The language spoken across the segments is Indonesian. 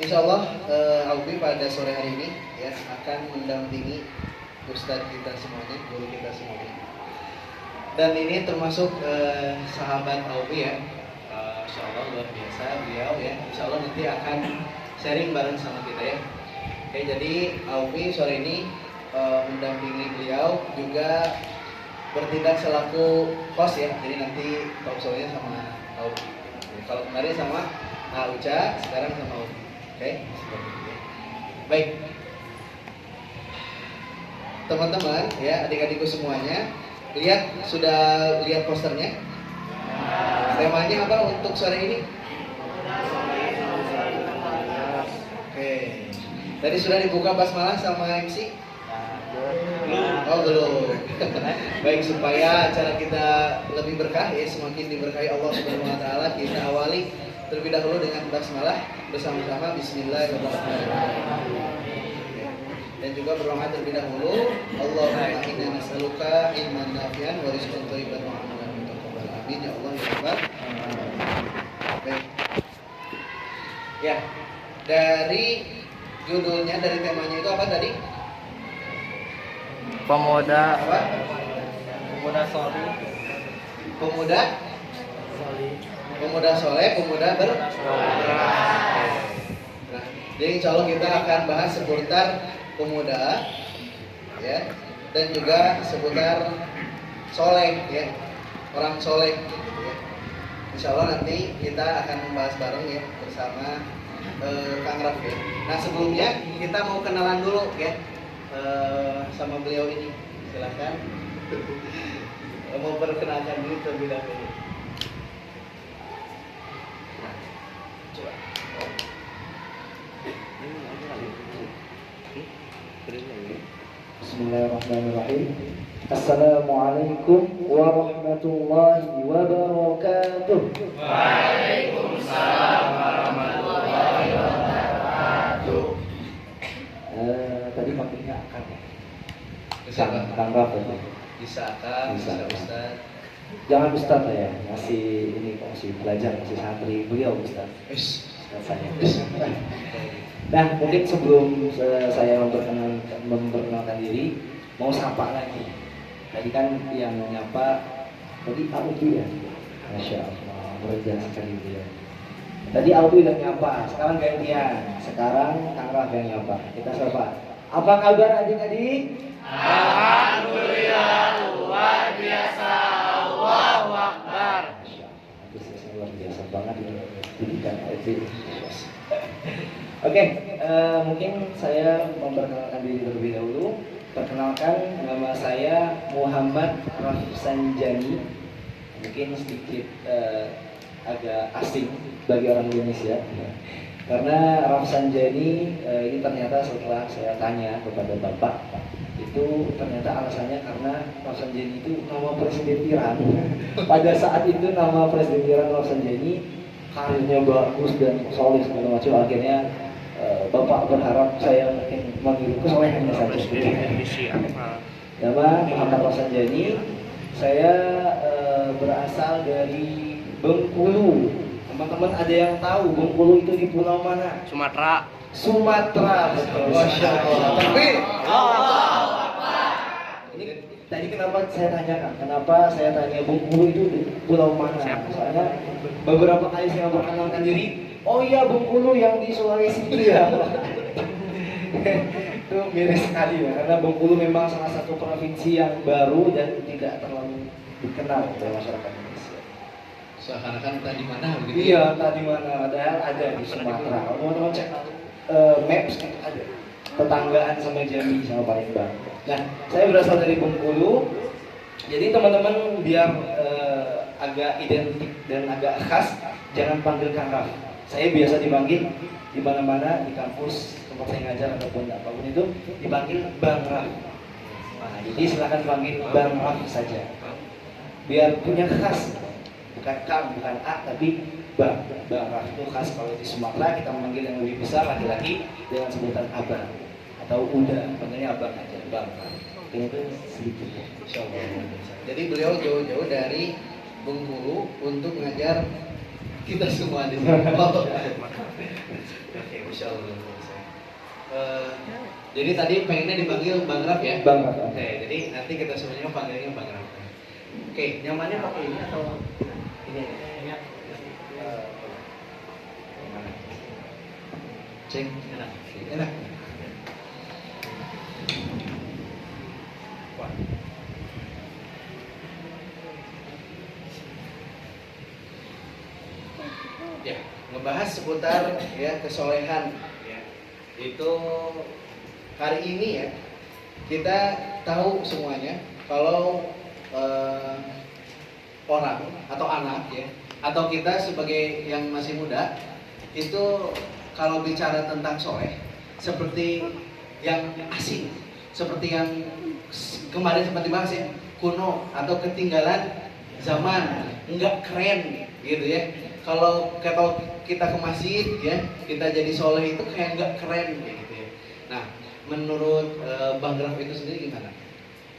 Insya Allah Aubi pada sore hari ini ya akan mendampingi Ustadz kita semuanya, guru kita semuanya. Dan ini termasuk sahabat Aubi ya. Insya Allah luar biasa beliau ya. Insya Allah nanti akan sharing bareng sama kita ya. Oke, jadi Aubi sore ini mendampingi beliau juga bertindak selaku host ya. Jadi nanti talk show-nya sama Aubi. Kalau kemarin sama Uca, sekarang sama Aubi. Oke, seperti itu ya. Baik, teman-teman ya, adik-adikku semuanya, sudah lihat posternya? Temanya apa untuk sore ini? Oke, tadi sudah dibuka basmalah sama MC? Oh belum. Baik, supaya acara kita lebih berkah ya, semakin diberkahi Allah Subhanahu Wa Taala, kita awali terlebih dahulu dengan basmalah bersama-sama. Bismillahirrahmanirrahim. Dan juga berdoa terlebih dahulu. Allahumma inna nas'aluka ilman nafi'an wa rizqan thayyiban wa amalan mutaqabbalan. Amin ya Allah ya Rabbal. Baik. Ya, dari judulnya, dari temanya itu apa tadi? Pemuda Apa? Pemuda soli. Pemuda soleh, pemuda nah, jadi insya Allah kita akan bahas seputar pemuda ya, dan juga seputar soleh ya, orang soleh gitu ya. Insya Allah nanti kita akan membahas bareng ya bersama Kang Raf ya. Nah sebelumnya kita mau kenalan dulu ya sama beliau ini, silahkan mau perkenalkan diri terlebih dahulu. Bismillahirrahmanirrahim. Assalamualaikum warahmatullahi wabarakatuh. Waalaikumsalam warahmatullahi wabarakatuh. Tadi panggilnya Akang ya? Bisa Kang Raf ya? Bisa Kang, bisa Bisa. Ustaz. Jangan Ustaz ya, masih ini masih belajar, masih santri beliau Ustaz. Wis. Saya. Nah, mungkin sebelum saya memperkenalkan diri, mau sapa lagi. Tadi kan yang nyapa tadi Aubi ya, Masya Allah, berjalan sekali dia. Tadi Aubi udah nyapa, sekarang gantian. Sekarang Kang Raf yang nyapa. Kita sapa. Apa kabar adik-adik? Alhamdulillah luar biasa. Allahu Akbar. Masya Allah, antusiasnya luar biasa banget ini didikan Aubi. Oke, mungkin saya memperkenalkan diri terlebih dahulu. Perkenalkan, nama saya Muhammad Rafsanjani. Mungkin sedikit agak asing bagi orang Indonesia, karena Rafsanjani ini ternyata setelah saya tanya kepada bapak, itu ternyata alasannya karena Rafsanjani itu nama Presiden Iran. Pada saat itu nama Presiden Iran Rafsanjani, karirnya bagus dan solid segala macam. Akhirnya bapak berharap saya mungkin manggil kesolehannya saja. Nama Muhammad Rafsanjani. Saya berasal dari Bengkulu. Teman-teman ada yang tahu Bengkulu itu di pulau mana? Sumatera. Sumatera. Betul. Masya Allah. Tapi ini tadi kenapa saya tanyakan? Kenapa saya tanya Bengkulu itu di pulau mana? Soalnya beberapa kali saya memperkenalkan diri. Oh iya, Bengkulu yang di Sulawesi itu ya. Itu miris sekali ya, karena Bengkulu memang salah satu provinsi yang baru dan tidak terlalu dikenal oleh masyarakat Indonesia. Seakan-akan tadi mana begitu? Iya, tadi mana? Padahal ada di Sumatera. Kalau teman-teman cek maps itu ada. Tetanggaan sama Jambi sama Palembang. Nah, saya berasal dari Bengkulu. Jadi teman-teman biar agak identik dan agak khas, jangan panggil Kang Raf. Saya biasa dipanggil di mana-mana, di kampus tempat saya ngajar ataupun apapun itu dipanggil Bang Raf. Nah, jadi silakan panggil Bang Raf saja. Biar punya khas, bukan Kang, bukan A, tapi Bang. Bang Raf itu khas. Kalau di Sumatera kita memanggil yang lebih besar laki-laki dengan sebutan Abang atau Uda, panggilnya Abang aja, Bang Raf. Ini tuh sedikit. Insya Allah. Jadi beliau jauh-jauh dari Bengkulu untuk mengajar kita semua di sini. Oh. Oke, Masya Allah. Jadi tadi pengennya dipanggil Bang Raf ya? Bang Raf. Oke, jadi nanti kita semuanya panggilnya Bang Raf. Oke, nyamannya pakai ini atau ini? Cek, enak. Enak. Wah. Ya, ngebahas seputar ya kesolehan ya. Itu hari ini ya kita tahu semuanya kalau orang atau anak ya atau kita sebagai yang masih muda itu kalau bicara tentang soleh seperti yang asing, seperti yang kemarin sempat dibahas ya, kuno atau ketinggalan zaman, nggak keren gitu ya. Kalau kita ke masjid ya, kita jadi soleh itu kayak nggak keren kayak gitu ya. Nah, menurut Bang Raf itu sendiri gimana?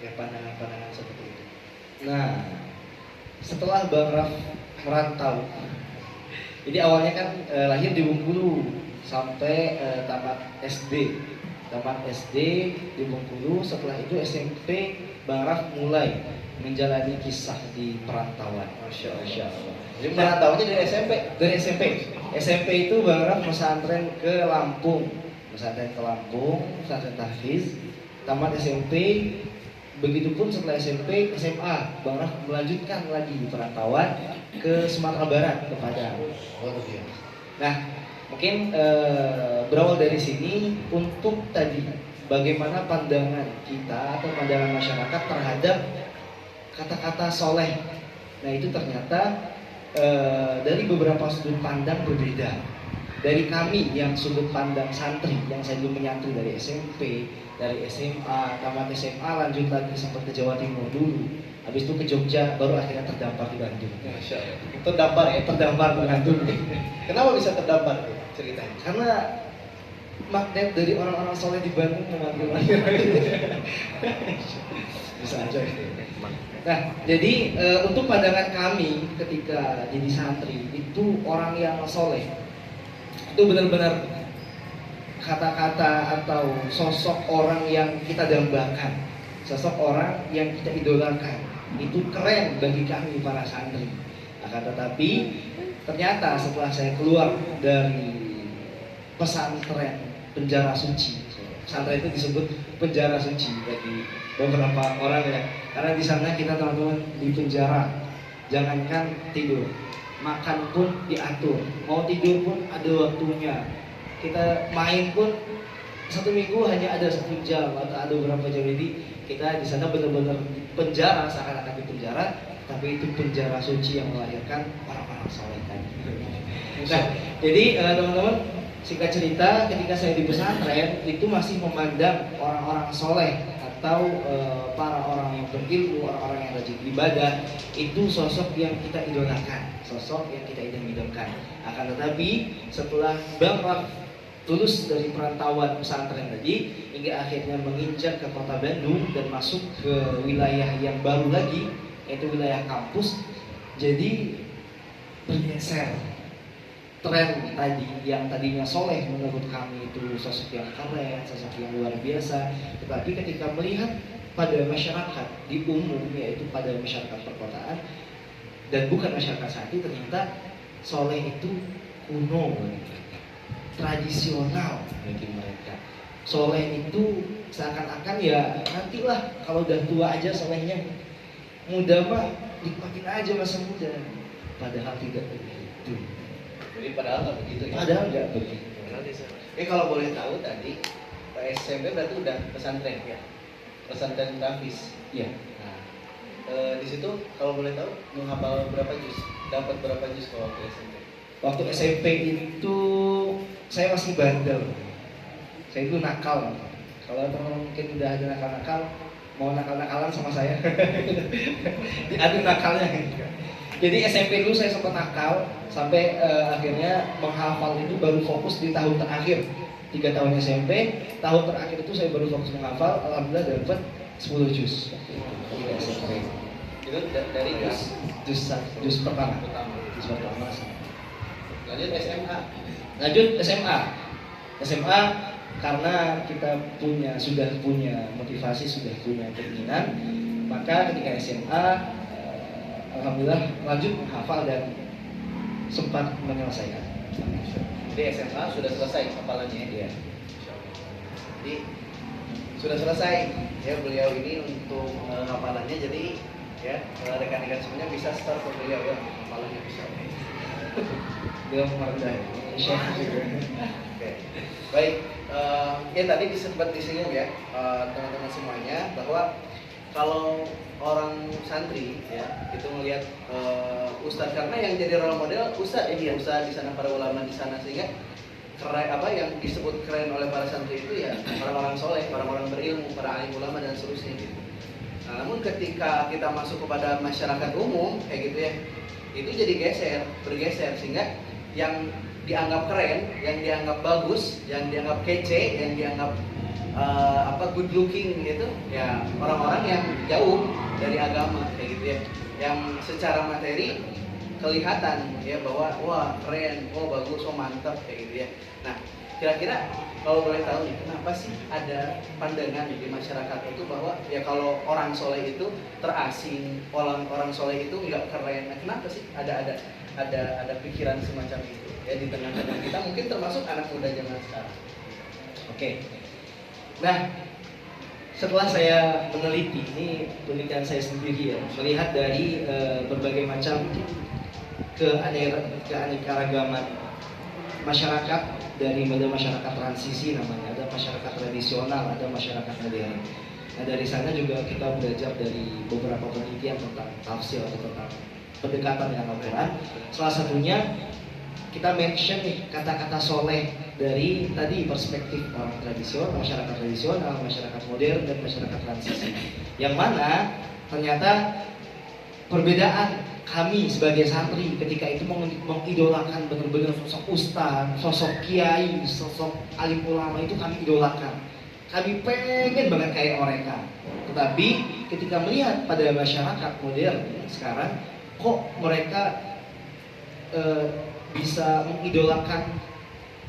Ya pandangan seperti itu. Nah, setelah Bang Raf merantau, jadi awalnya kan lahir di Bengkulu sampai tamat SD di Bengkulu. Setelah itu SMP Bang Raf mulai menjalani kisah di perantauan. Masya Allah. Jadi perantauannya dari SMP? Dari SMP itu Bang Raf pesantren ke Lampung, pesantren tahfiz. Tamat SMP, begitupun setelah SMP, SMA Bang Raf melanjutkan lagi di perantauan ke Sumatera Barat, ke Padang. Nah, mungkin berawal dari sini untuk tadi bagaimana pandangan kita atau pandangan masyarakat terhadap kata-kata soleh. Nah, itu ternyata dari beberapa sudut pandang berbeda. Dari kami yang sudut pandang santri, yang saya dulu menyantri dari SMP, dari SMA, tamat SMA lanjut lagi sempat ke Jawa Timur dulu. Habis itu ke Jogja, baru akhirnya terdampar di Bandung. Masya Allah. Terdampar ya? Terdampar di Bandung. Kenapa bisa terdampar ceritanya? Karena magnet dari orang-orang soleh di Bandung memanggil bisa aja. Nah, jadi untuk pandangan kami ketika jadi santri itu orang yang soleh itu benar-benar kata-kata atau sosok orang yang kita dambakan, sosok orang yang kita idolakan itu keren bagi kami para santri. Akan tetapi ternyata setelah saya keluar dari pesantren penjara suci, pesantren itu disebut penjara suci bagi beberapa orang ya, karena di sana kita teman-teman di penjara, jangankan tidur, makan pun diatur, mau tidur pun ada waktunya, kita main pun 1 minggu hanya ada 1 jam atau ada beberapa jam. Jadi kita di sana benar-benar penjara, seakan-akan di penjara, tapi itu penjara suci yang melahirkan orang-orang soleh tadi. Nah, jadi teman-teman, singkat cerita, ketika saya di pesantren itu masih memandang orang-orang soleh atau para orang yang berilmu, orang-orang yang rajin ibadah itu sosok yang kita idolakan, sosok yang kita idam-idamkan. Akan tetapi setelah Bang Raf lulus dari perantauan pesantren tadi hingga akhirnya menginjak ke kota Bandung dan masuk ke wilayah yang baru lagi, yaitu wilayah kampus, jadi bergeser tren tadi yang tadinya soleh menurut kami itu sosok yang keren, sosok yang luar biasa, tetapi ketika melihat pada masyarakat di umum, yaitu pada masyarakat perkotaan dan bukan masyarakat santri, ternyata soleh itu kuno, tradisional bagi mereka. Soleh itu seakan-akan ya nantilah kalau udah tua aja solehnya, muda mah nikmatin aja masa muda, padahal tidak begitu. Jadi padahal nggak begitu ya? Padahal nggak begitu. Kalau boleh tahu tadi SMP berarti udah pesantren ya? Pesantren tahfiz. Iya. Nah, di situ kalau boleh tahu menghafal berapa juz? Dapat berapa juz kalau waktu SMP? Waktu SMP itu saya masih bandel. Saya itu nakal. Kalau teman mungkin udah ada nakal-nakal, mau nakal-nakalan sama saya. Diadu nakalnya. Jadi SMP dulu saya sempat nakal sampai akhirnya menghafal itu baru fokus di tahun terakhir. 3 tahun SMP, tahun terakhir itu saya baru fokus menghafal. Alhamdulillah dapat 10 juz. Di SMP. Itu dari juz Juz pertama. pertama. Juz pertama. Lanjut SMA. Lanjut SMA. SMA karena kita sudah punya motivasi, sudah punya keinginan, maka ketika SMA alhamdulillah lanjut menghafal dan sempat menyelesaikan. Jadi SMA sudah selesai hafalannya Ya. Jadi sudah selesai ya beliau ini untuk hafalannya. Jadi ya rekan-rekan semuanya bisa start ke beliau ya hafalannya bisa. Beliau merendah. Oke. Baik, ya tadi sempat disinggung ya teman-teman semuanya bahwa kalau orang santri ya itu melihat ustadz, karena yang jadi role model ustadz ya, ustadz di sana, para ulama di sana, sehingga keren apa yang disebut keren oleh para santri itu ya orang-orang soleh, orang-orang berilmu, para alim ulama dan seterusnya gitu. Nah, namun ketika kita masuk kepada masyarakat umum kayak gitu ya, itu jadi bergeser sehingga yang dianggap keren, yang dianggap bagus, yang dianggap kece, yang dianggap good looking gitu ya orang-orang yang jauh dari agama kayak gitu ya, yang secara materi kelihatan ya bahwa wah keren, wah bagus, wah mantap kayak gitu ya. Nah kira-kira kalau boleh tahu nih, kenapa sih ada pandangan di masyarakat itu bahwa ya kalau orang soleh itu terasing, orang soleh itu nggak keren? Nah, kenapa sih ada pikiran semacam itu ya di tengah-tengah kita, mungkin termasuk anak muda zaman sekarang? Oke. Nah, setelah saya meneliti, ini penelitian saya sendiri ya, melihat dari berbagai macam keanekaragaman masyarakat, dari masyarakat transisi namanya, ada masyarakat tradisional, ada masyarakat modern. Nah, dari sana juga kita belajar dari beberapa penelitian tentang tafsir atau tentang pendekatan dengan Al-Quran. Salah satunya kita mention nih kata-kata soleh dari tadi perspektif orang tradisional, masyarakat modern, dan masyarakat transisi. Yang mana ternyata perbedaan kami sebagai santri ketika itu mengidolakan benar-benar sosok ustaz, sosok kiai, sosok alim ulama itu kami idolakan. Kami pengen banget kayak mereka. Tetapi ketika melihat pada masyarakat modern sekarang, kok mereka bisa mengidolakan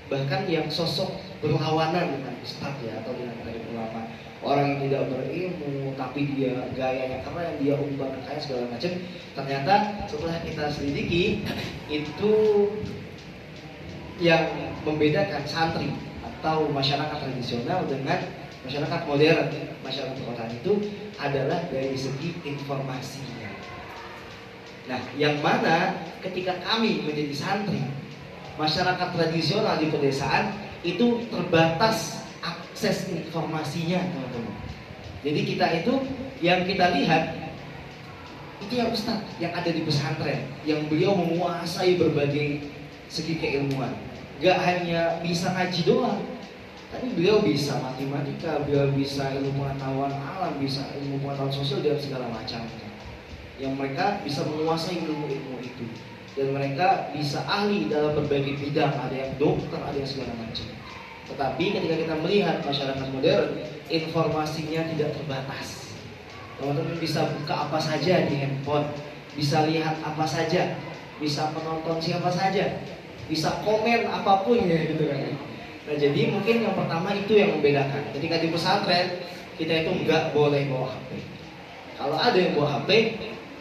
bahkan yang sosok berlawanan dengan ustaz ya, atau dengan alim ulama, orang yang tidak berilmu tapi dia gayanya keren, dia umbar kaya segala macam. Ternyata setelah kita selidiki, itu yang membedakan santri atau masyarakat tradisional dengan masyarakat modern, masyarakat perkotaan itu adalah dari segi informasinya. Nah, yang mana ketika kami menjadi santri, masyarakat tradisional di pedesaan itu terbatas akses informasinya, teman-teman. Jadi kita itu yang kita lihat itu ya ustaz yang ada di pesantren, yang beliau menguasai berbagai segi keilmuan. Gak hanya bisa ngaji doang, tapi beliau bisa matematika, beliau bisa ilmu pengetahuan alam, bisa ilmu pengetahuan sosial dan segala macam. Yang mereka bisa menguasai ilmu-ilmu itu, dan mereka bisa ahli dalam berbagai bidang, ada yang dokter, ada yang segala macam. Tetapi ketika kita melihat masyarakat modern, informasinya tidak terbatas. Teman-teman bisa buka apa saja di handphone, bisa lihat apa saja, bisa menonton siapa saja, bisa komen apapun ya gitu kan. Nah, jadi mungkin yang pertama itu yang membedakan. Ketika di pesantren, kita itu nggak boleh bawa HP. Kalau ada yang bawa HP,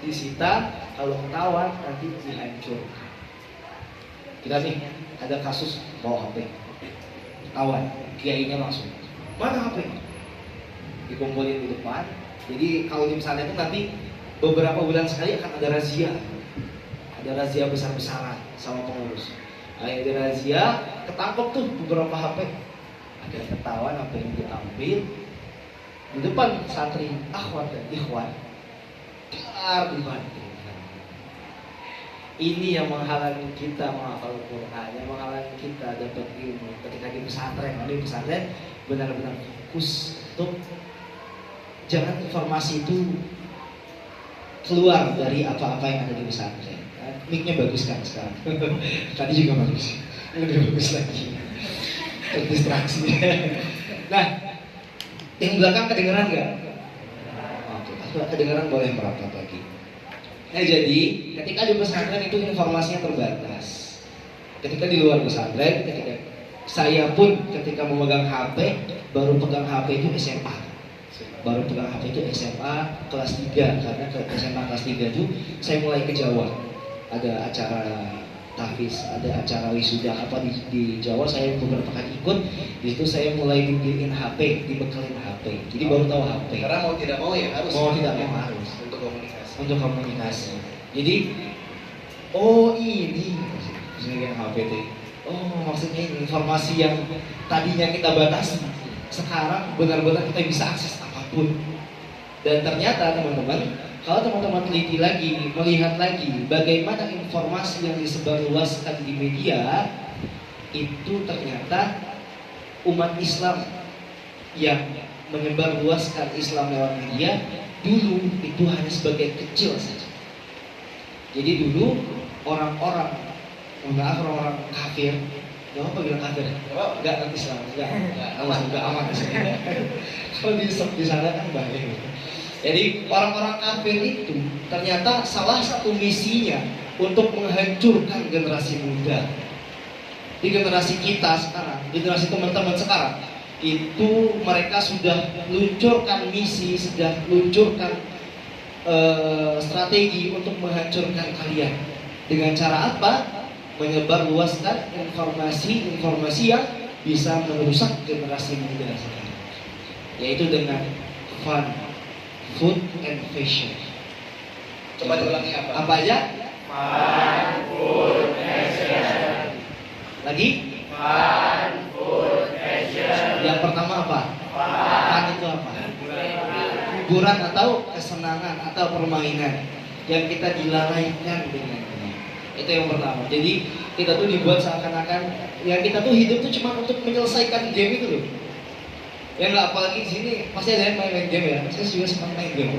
disita. Kalau ketahuan nanti dihancurkan. Kita nih ada kasus bawa HP, ketahuan, kiainya langsung, mana HP? Dikumpulin di depan. Jadi kalau di pesantren itu nanti beberapa bulan sekali akan ada razia besar-besaran sama pengurus. Nah, ada razia, ketangkep tuh beberapa HP, ada ketahuan apa yang diambil di depan santri, akhwat dan ikhwan, dibanting. Ini yang menghalangi kita menghafal Al-Quran, yang menghalangi kita dapat ilmu ketika di pesantren. Di pesantren benar-benar fokus untuk jangan informasi itu keluar dari apa-apa yang ada di pesantren. Mic-nya bagus kan sekarang? Tadi juga bagus, lebih bagus lagi. Terdistraksi. Nah, yang belakang kedengeran nggak? Oke, kalau kedengeran boleh merapat lagi. Nah, jadi ketika di pesantren itu informasinya terbatas. ketika di luar pesantren, ketika saya pun ketika memegang HP, baru pegang HP itu SMA. Baru pegang HP itu SMA kelas 3, karena ke SMA kelas 3 itu saya mulai ke Jawa. Ada acara tahfiz, ada acara wisuda apa di Jawa, saya beberapa kali ikut. Di situ saya mulai dibeliin HP, dibekelin HP. Jadi baru tahu HP. Karena mau tidak mau ya harus. Mau tidak mau harus untuk komunikasi. untuk komunikasi. Jadi oh ini maksudnya HP itu. Oh maksudnya ini informasi yang tadinya kita batasi, sekarang benar-benar kita bisa akses apapun. Dan ternyata teman-teman, kalau teman-teman teliti lagi, melihat lagi bagaimana informasi yang disebarluaskan di media, itu ternyata umat Islam yang menyebarluaskan Islam lewat media dulu itu hanya sebagai kecil saja. Jadi dulu orang-orang kafir, nggak apa bilang kafir, nggak nanti Islam, nggak aman di sini. Kalau di sana kan bahaya. Jadi orang-orang kafir itu ternyata salah satu misinya untuk menghancurkan generasi muda. Di generasi kita sekarang, generasi teman-teman sekarang, itu mereka sudah luncurkan misi, sudah luncurkan strategi untuk menghancurkan kalian. Dengan cara apa? Menyebarluaskan informasi yang bisa merusak generasi muda sekarang, yaitu dengan fun, food and fashion. Coba diulangi apa? Apa aja? Fun, food, fashion. Lagi? Fun, food, fashion. Yang pertama apa? Fun itu apa? Hiburan atau kesenangan atau permainan yang kita dilalaikan dengan ini. Itu yang pertama. Jadi kita tuh dibuat seakan-akan yang kita tuh hidup tuh cuma untuk menyelesaikan game itu loh. Ya nggak, apalagi di sini pasti ada yang main game ya. Saya juga suka main game.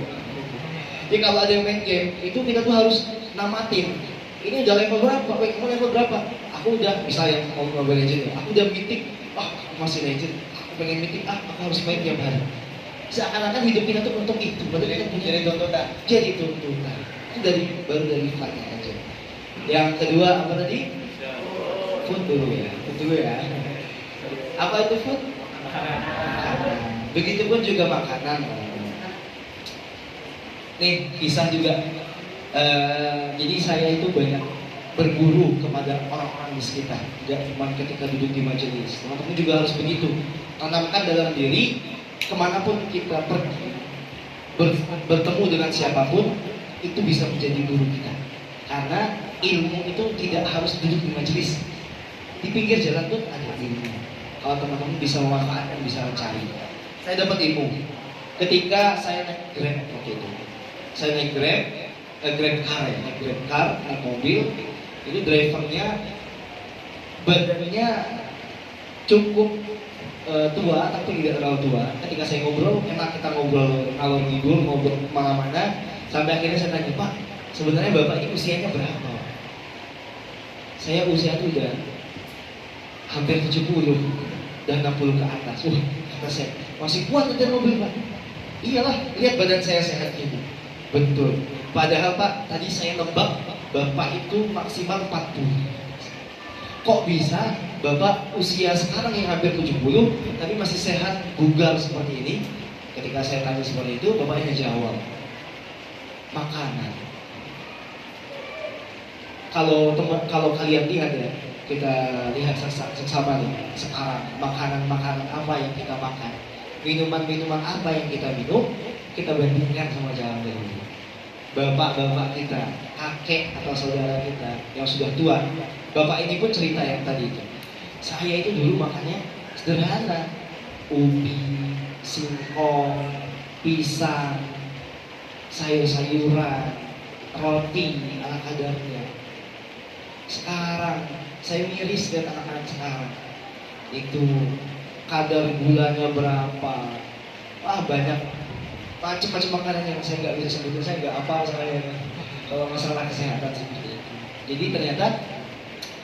Jadi kalau ada yang main game itu kita tuh harus namatin. Ini udah level berapa? Kamu level berapa? Aku udah, misalnya mau Mobile Legends ya. Aku udah mythic. Aku masih legend. Aku pengen mythic. Aku harus main tiap hari. Seakan-akan hidup kita tuh untuk itu. Padahal kita punya tuntutan. Jadi tuntutan. Itu baru dari fun-nya aja. Yang kedua apa tadi? Food dulu ya. Food dulu ya. Apa itu food? Begitupun juga makanan. Nih kisah juga. Jadi saya itu banyak berguru kepada orang-orang di sekitar. Tidak cuma ketika duduk di majelis. Teman-teman juga harus begitu. Tanamkan dalam diri, kemanapun kita pergi, bertemu dengan siapapun, itu bisa menjadi guru kita. Karena ilmu itu tidak harus duduk di majelis. Di pinggir jalan pun ada ilmu. Kalau teman-teman bisa memanfaatkan, bisa mencari. Saya dapat ilmu ketika saya naik Grab waktu itu. Saya naik Grab car, naik mobil. Itu drivernya badannya cukup tua, tapi tidak terlalu tua. Ketika saya ngobrol, enak kita ngobrol ngalor ngidul, ngobrol kemana-mana. Sampai akhirnya saya tanya, Pak, sebenarnya Bapak ini usianya berapa? Saya usia itu udah hampir 70 dan 60 ke atas. Kata saya, masih kuat nyetir mobil Pak. Iyalah, lihat badan saya sehat ini. Betul. Padahal Pak, tadi saya nebak Bapak itu maksimal 40. Kok bisa Bapak usia sekarang yang hampir 70 tapi masih sehat, bugar seperti ini? Ketika saya tanya seperti itu, Bapaknya jawab, makanan. Kalau kalian lihat ya, kita lihat sesama nih sekarang, makanan-makanan apa yang kita makan, minuman-minuman apa yang kita minum, kita bandingkan sama zaman dahulu. Bapak-bapak kita, kakek atau saudara kita yang sudah tua, bapak ini pun cerita yang tadi itu. Saya itu dulu makannya sederhana, ubi, singkong, pisang, sayur-sayuran, roti ala kadarnya. Sekarang saya miris lihat anak-anak sekarang itu kadar gulanya berapa, banyak macam-macam makanan yang saya nggak bisa sebutin, saya nggak apa saya kalau masalah kesehatan seperti itu. Jadi ternyata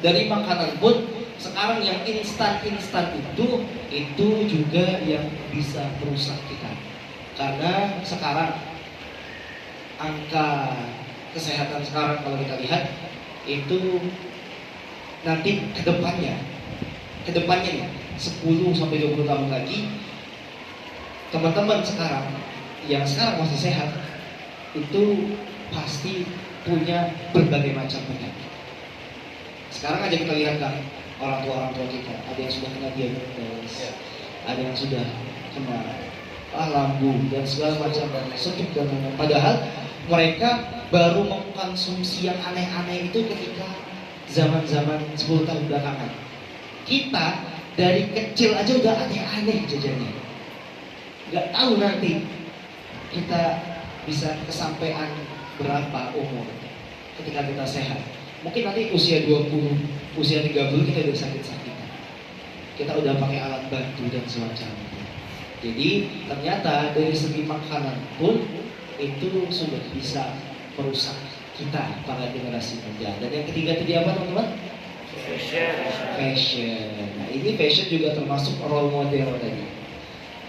dari makanan pun sekarang yang instan itu juga yang bisa merusak kita, karena sekarang angka kesehatan sekarang kalau kita lihat itu nanti kedepannya nih 10 sampai 20 tahun lagi, teman-teman sekarang yang sekarang masih sehat itu pasti punya berbagai macam penyakit. Sekarang aja kita lihat kan orang tua kita, ada yang sudah kena diabetes, ada yang sudah kena lambung dan segala macam sakit dan lain-lain. Padahal mereka baru mengkonsumsi yang aneh-aneh itu ketika zaman-zaman 10 tahun belakangan. Kita dari kecil aja udah aneh-aneh jajannya. Nggak tahu nanti kita bisa kesampaian berapa umur ketika kita sehat. Mungkin nanti usia 20, usia 30 kita udah sakit-sakitan. Kita udah pakai alat bantu dan semacamnya. Jadi ternyata dari segi makanan pun itu sudah bisa merusak kita para generasi muda. Dan yang ketiga tadi apa teman-teman? Fashion. Nah ini fashion juga termasuk role model tadi.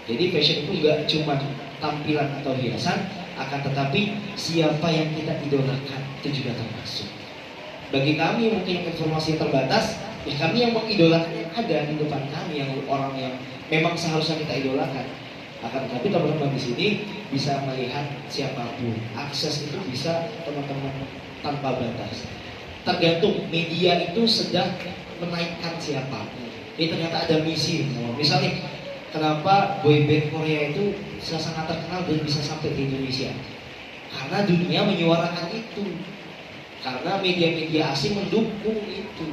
Jadi fashion itu juga cuma tampilan atau hiasan, akan tetapi siapa yang kita idolakan itu juga termasuk. Bagi kami mungkin informasi yang terbatas, ya kami yang mengidolakan yang ada di depan kami, yang orang yang memang seharusnya kita idolakan. Akan tetapi teman-teman di sini bisa melihat siapapun, akses itu bisa teman-teman tanpa batas. Tergantung media itu sedang menaikkan siapa. Jadi ternyata ada misi, misalnya kenapa boyband Korea itu bisa sangat terkenal dan bisa sampai di Indonesia? Karena dunia menyuarakan itu. Karena media-media asing mendukung itu.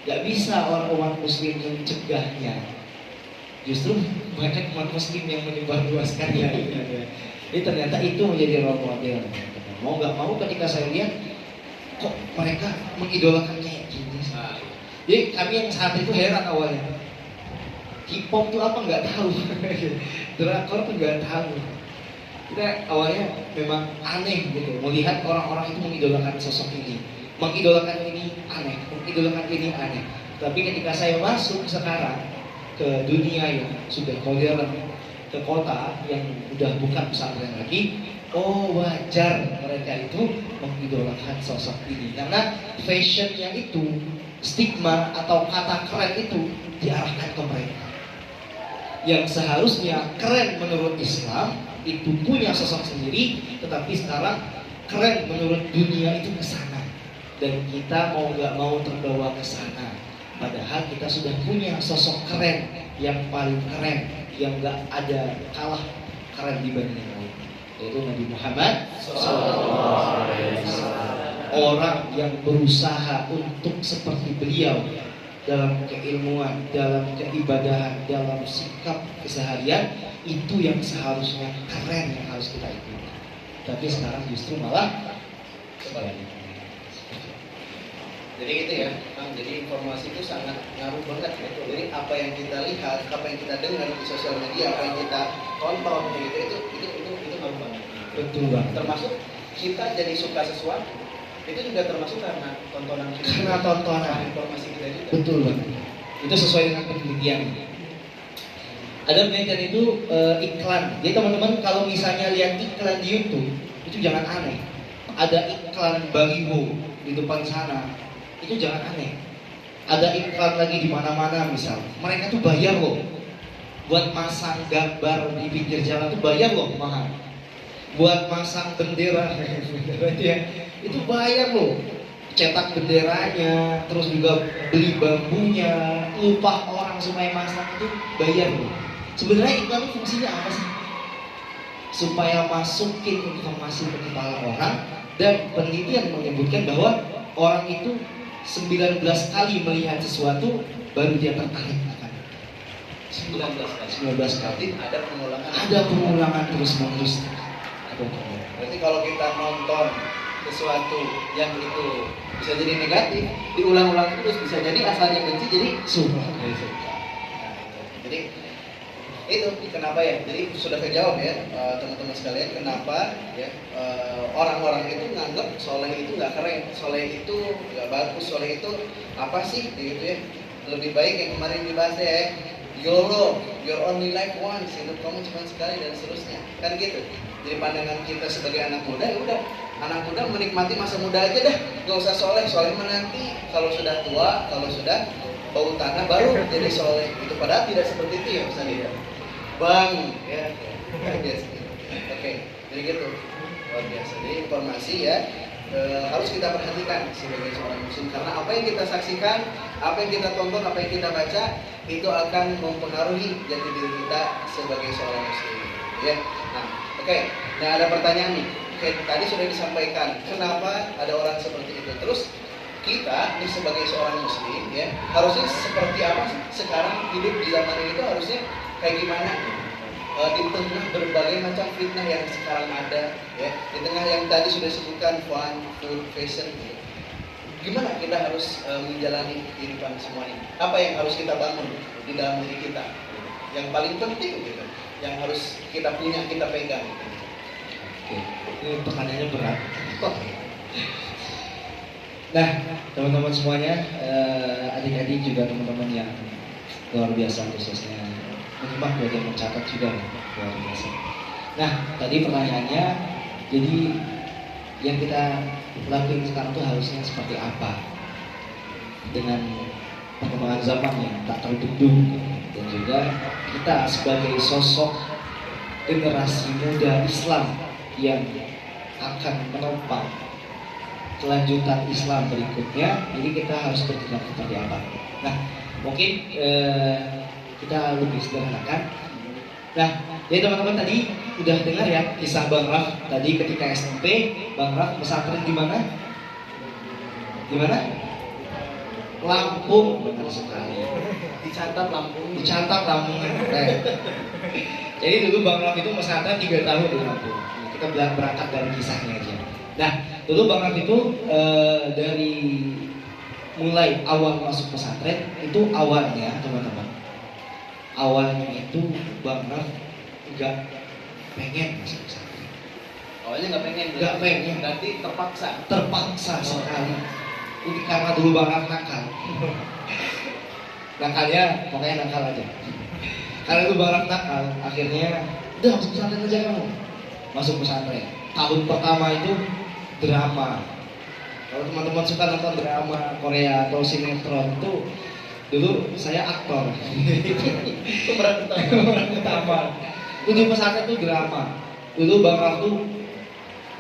Gak bisa orang umat muslim mencegahnya. Justru banyak umat muslim yang menyebarluaskannya. Jadi ternyata itu menjadi role model. Mau gak mau ketika saya lihat, kok mereka mengidolakan kayak gini. Jadi kami yang saat itu heran awalnya. K-pop itu apa nggak tahu, drakor tuh nggak tahu. Kita awalnya memang aneh gitu, melihat orang-orang itu mengidolakan sosok ini, mengidolakan ini aneh, mengidolakan ini aneh. Tapi ketika saya masuk sekarang ke dunia yang sudah modern, ke kota yang udah bukan pesantren lagi, oh wajar mereka itu mengidolakan sosok ini, karena fashionnya itu, stigma atau kata keren itu diarahkan ke mereka. Yang seharusnya keren menurut Islam itu punya sosok sendiri, tetapi sekarang keren menurut dunia itu ke sana. Dan kita mau nggak mau terbawa ke sana. Padahal kita sudah punya sosok keren yang paling keren, yang nggak ada kalah keren dibanding yang lain, yaitu Nabi Muhammad SAW. Orang yang berusaha untuk seperti beliau dalam keilmuan, dalam keibadahan, dalam sikap keseharian, itu yang seharusnya keren yang harus kita ikuti. Tapi sekarang justru malah sebaliknya. Jadi gitu ya, Bang. Jadi informasi itu sangat ngaruh banget gitu. Jadi apa yang kita lihat, apa yang kita dengar di sosial media, apa yang kita tonton gitu, itu ngaruh banget. Betul banget. Termasuk kita jadi suka sesuatu, itu juga termasuk karena tontonan kita. Karena tontonan informasi kita juga. Betul banget. Itu sesuai dengan penelitian. Ada penelitian itu iklan. Jadi teman-teman kalau misalnya lihat iklan di YouTube, itu jangan aneh. Ada iklan baliho di depan sana, itu jangan aneh. Ada iklan lagi di mana-mana misal. Mereka tuh bayar loh. Buat masang gambar di pinggir jalan tuh bayar loh, mahal. Buat masang bendera, itu bayar loh. Cetak benderanya, terus juga beli bambunya, lupa orang supaya masang itu bayar loh. Sebenarnya iklan itu fungsinya apa sih? Supaya masukin informasi ke kepala orang, dan penelitian menyebutkan bahwa orang itu 19 kali melihat sesuatu baru dia tertarik akan 19 kali ada pengulangan terus-menerus. Berarti kalau kita nonton sesuatu yang itu bisa jadi negatif, diulang-ulang terus, bisa jadi asalnya benci jadi suka. Jadi itu kenapa ya? Jadi sudah kejawab ya teman-teman sekalian, kenapa ya orang-orang itu nganggap soleh itu nggak keren, soleh itu nggak bagus, soleh itu apa sih gitu ya? Lebih baik yang kemarin dibahas ya, YOLO, your only life once, hidup kamu cuma sekali dan seterusnya, kan gitu. Jadi pandangan kita sebagai anak muda ya udah Anak muda menikmati masa muda aja dah, nggak usah soleh menanti kalau sudah tua, kalau sudah bau tanah baru jadi soleh. Itu padahal tidak seperti itu ya Ustaz ya. Bang, ya, biasa. Oke, jadi gitu. Luar biasa. Jadi informasi ya harus kita perhatikan sebagai seorang muslim karena apa yang kita saksikan, apa yang kita tonton, apa yang kita baca itu akan mempengaruhi jati diri kita sebagai seorang muslim. Ya. Nah, oke. Nah, ada pertanyaan nih. Oke, tadi sudah disampaikan kenapa ada orang seperti itu. Terus kita nih sebagai seorang muslim ya harusnya seperti apa sih sekarang hidup di zaman ini itu harusnya kayak gimana? Di tengah berbagai macam fitnah yang sekarang ada ya, di tengah yang tadi sudah disebutkan fun, food, fashion gitu. Gimana kita harus menjalani kehidupan semua ini? Apa yang harus kita bangun di dalam diri kita? Yang paling penting gitu, yang harus kita punya, kita pegang gitu. Oke, ini pertanyaannya berat. Nah, teman-teman semuanya, adik-adik juga teman-teman yang luar biasa khususnya menyimak buat yang mencatat juga luar biasa. Nah, tadi pertanyaannya, jadi yang kita lakukan sekarang tuh harusnya seperti apa dengan perkembangan zaman yang tak terbendung dan juga kita sebagai sosok generasi muda Islam yang akan menopang kelanjutan Islam berikutnya, jadi kita harus bertindak seperti apa? Nah, mungkin kita lebih sederhanakan. Nah, jadi teman-teman tadi udah dengar ya kisah Bang Raf tadi ketika SMP, Bang Raf pesantren di mana? Di mana? Lampung, benar sekali. Dicatat Lampung. Dicatat Lampung. Jadi dulu Bang Raf itu pesantren 3 tahun di Lampung. Kita berangkat dari kisahnya aja. Nah, dulu Bang Raf itu dari mulai awal masuk pesantren itu awalnya teman-teman. Awalnya itu Bang Raf nggak pengen masuk pesantren. Awalnya nggak pengen. Nggak pengen. Berarti terpaksa. Terpaksa sekali. Ini karena dulu Bang Raf nakal. Nakalnya pokoknya nakal aja. Karena dulu Bang Raf nakal, akhirnya udah masuk pesantren aja kamu. Masuk pesantren. Tahun pertama itu drama. Kalau teman-teman suka nonton drama Korea atau sinetron itu, dulu saya aktor. Pemeran utama. Dulu pesantren itu drama. Dulu Bang Raf tuh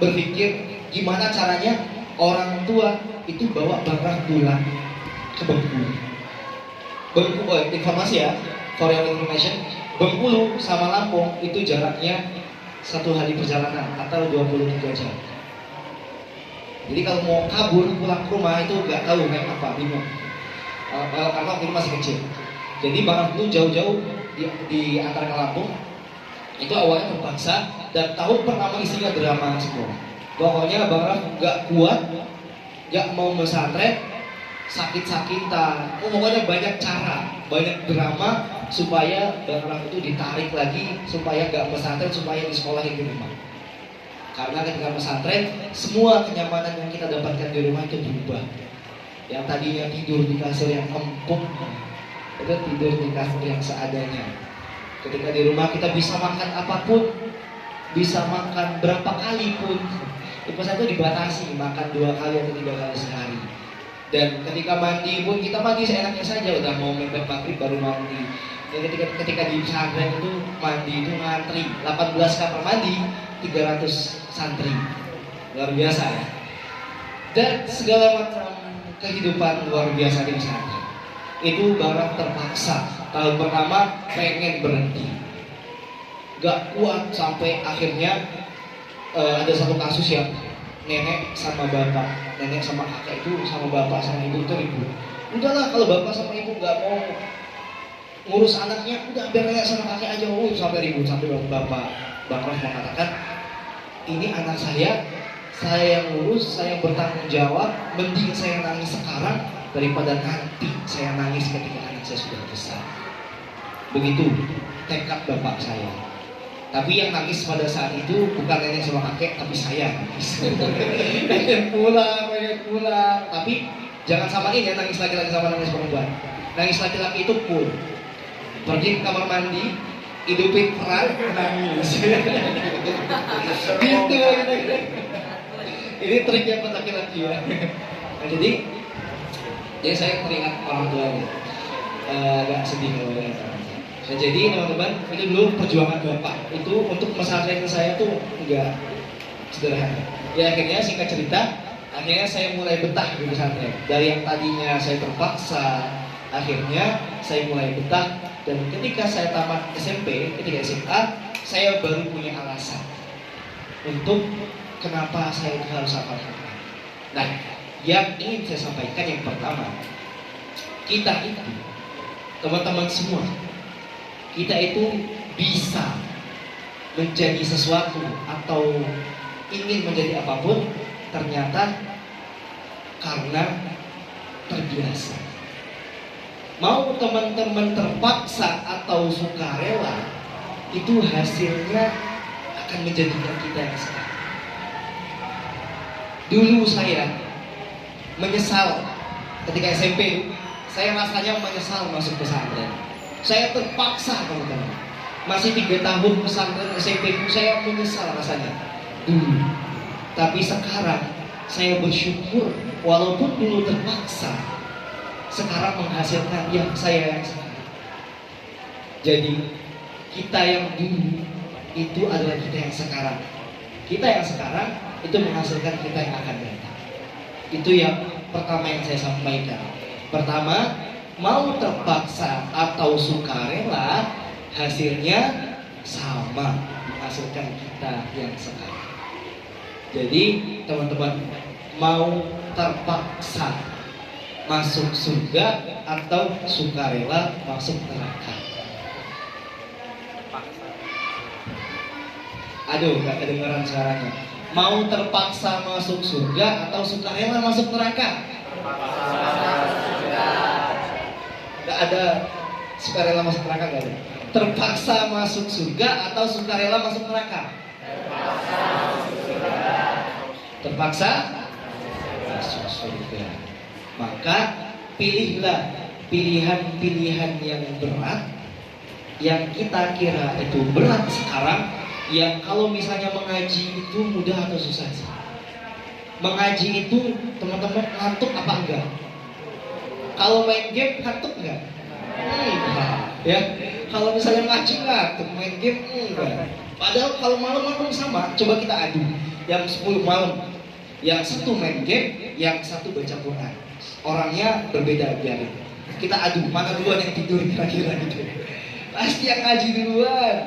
berpikir gimana caranya orang tua itu bawa Bang Raf pulang ke Bengkulu. Bengkulu, informasi ya, for your information, Bengkulu sama Lampung itu jaraknya 1 hari perjalanan atau 23 jam. Jadi kalau mau kabur pulang ke rumah itu nggak tahu naik apa, bingung. Karena waktu itu masih kecil. Jadi Bang Raf itu jauh-jauh di antara ke Lampung. Itu awalnya terpaksa dan tahun pertama isinya drama semua. Pokoknya Bang Raf nggak kuat, nggak mau pesantren, sakit-sakitan. Pokoknya banyak cara, banyak drama supaya Bang Raf itu ditarik lagi supaya nggak pesantren, supaya di sekolahin di rumah. Karena ketika pesantren, semua kenyamanan yang kita dapatkan di rumah itu berubah. Yang tadinya tidur di kasur yang empuk, itu tidur di kasur yang seadanya. Ketika di rumah kita bisa makan apapun, bisa makan berapa kali pun. Di pesantren itu dibatasi, makan 2 kali atau 3 kali sehari. Dan ketika mandi pun kita mandi seenaknya saja, udah mau mepet maghrib baru mandi. Dan ketika di pesantren itu mandi itu ngantri 18 kamar mandi, 300 santri. Luar biasa ya. Dan segala macam kehidupan luar biasa di pesantren. Itu Bang Raf terpaksa tahun pertama pengen berhenti, gak kuat sampai akhirnya ada satu kasus yang nenek sama bapak, nenek sama kakak itu sama bapak sama ibu itu ribut. Udahlah kalau bapak sama ibu gak mau ngurus anaknya, udah biar nenek sama kakek aja. Sampai ribut, sampai bapak Bang Raf mengatakan, ini anak saya yang ngurus, saya yang bertanggung jawab, mending saya nangis sekarang daripada nanti saya nangis ketika anak saya sudah besar. Begitu tekad bapak saya. Tapi yang nangis pada saat itu bukan nenek sama kakek, tapi saya nangis. pengen pulang. Tapi jangan samain ya nangis laki-laki sama nangis perempuan. Nangis laki-laki itu full. Pergi ke kamar mandi, hidupin peran, nangis. gitu. Ini triknya buat laki-laki ya. Nah, jadi saya teringat orang tua ini. Agak sedih kalau ya. Nah, jadi teman-teman, ini dulu perjuangan bapak itu untuk pesantren saya tuh enggak sederhana. Ya akhirnya singkat cerita, akhirnya saya mulai betah di pesantren. Dari yang tadinya saya terpaksa, akhirnya saya mulai betah. Dan ketika saya tamat SMP, ketika SMA, saya baru punya alasan untuk kenapa saya harus hafal Quran. Nah, yang ingin saya sampaikan yang pertama, kita itu, teman-teman semua, kita itu bisa menjadi sesuatu atau ingin menjadi apapun ternyata karena terbiasa. Mau teman-teman terpaksa atau sukarela, itu hasilnya akan menjadikan kita yang sekarang. Dulu saya menyesal ketika SMP, saya rasanya menyesal masuk pesantren. Saya terpaksa teman-teman. Masih 3 tahun pesantren SMP, saya menyesal rasanya dulu. Tapi sekarang saya bersyukur walaupun dulu terpaksa, sekarang menghasilkan yang saya yang sekarang. Jadi kita yang dulu itu adalah kita yang sekarang. Kita yang sekarang itu menghasilkan kita yang akan datang. Itu yang pertama yang saya sampaikan. Pertama, mau terpaksa atau sukarela, hasilnya sama, menghasilkan kita yang sekarang. Jadi teman-teman, mau terpaksa masuk surga atau sukarela masuk neraka? Aduh, gak kedengaran suaranya. Mau terpaksa masuk surga atau sukarela masuk neraka? Gak ada sukarela masuk neraka, gak ada. Terpaksa masuk surga atau sukarela masuk neraka? Terpaksa masuk surga. Maka pilihlah pilihan-pilihan yang berat, yang kita kira itu berat sekarang, yang kalau misalnya mengaji itu mudah atau susah sih? Mengaji itu teman-teman ngantuk apa enggak? Kalau main game ngantuk enggak? Enggak, ya. Kalau misalnya ngaji ngantuk, main game enggak. Padahal kalau malam-malam sama, coba kita adu. Yang 10 malam, yang satu main game, yang satu baca Quran. Orangnya berbeda biarin. Kita adu mana duluan yang tidur kira-kira gitu. Pasti yang ngaji duluan.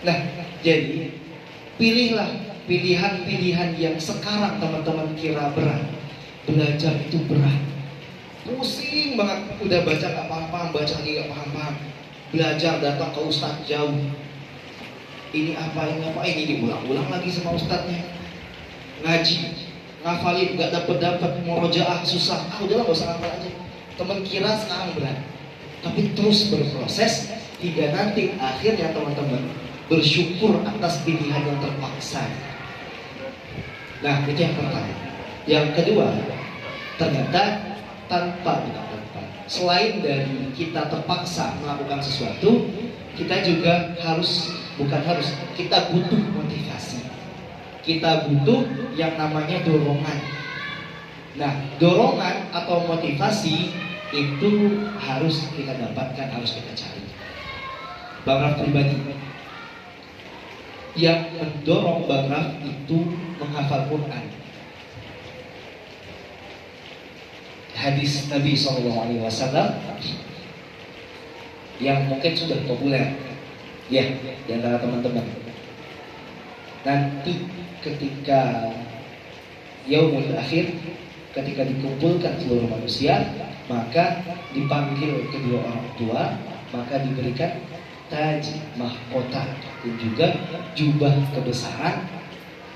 Nah, jadi pilihlah pilihan-pilihan yang sekarang teman-teman kira berat. Belajar itu berat. Pusing banget, udah baca gak paham-paham, baca lagi gak paham-paham. Belajar datang ke ustadz jauh. Ini apa, ini diulang-ulang lagi sama ustadznya. Ngaji ngafalin gak dapet murojaah susah, udahlah gak usah ngafal aja. Teman kira sekarang berat, tapi terus berproses hingga nanti akhirnya teman-teman bersyukur atas pilihan yang terpaksa. Nah, itu yang pertama. Yang kedua, ternyata selain dari kita terpaksa melakukan sesuatu, kita juga kita butuh motivasi. Kita butuh yang namanya dorongan. Nah, dorongan atau motivasi itu harus kita dapatkan, harus kita cari. Bang Raf pribadi, yang mendorong Bang Raf itu menghafal Quran. Hadis Nabi SAW yang mungkin sudah populer, ya, di antara teman-teman. Nanti ketika yaumul akhir, ketika dikumpulkan seluruh manusia, maka dipanggil kedua orang tua, maka diberikan taj mahkota dan juga jubah kebesaran.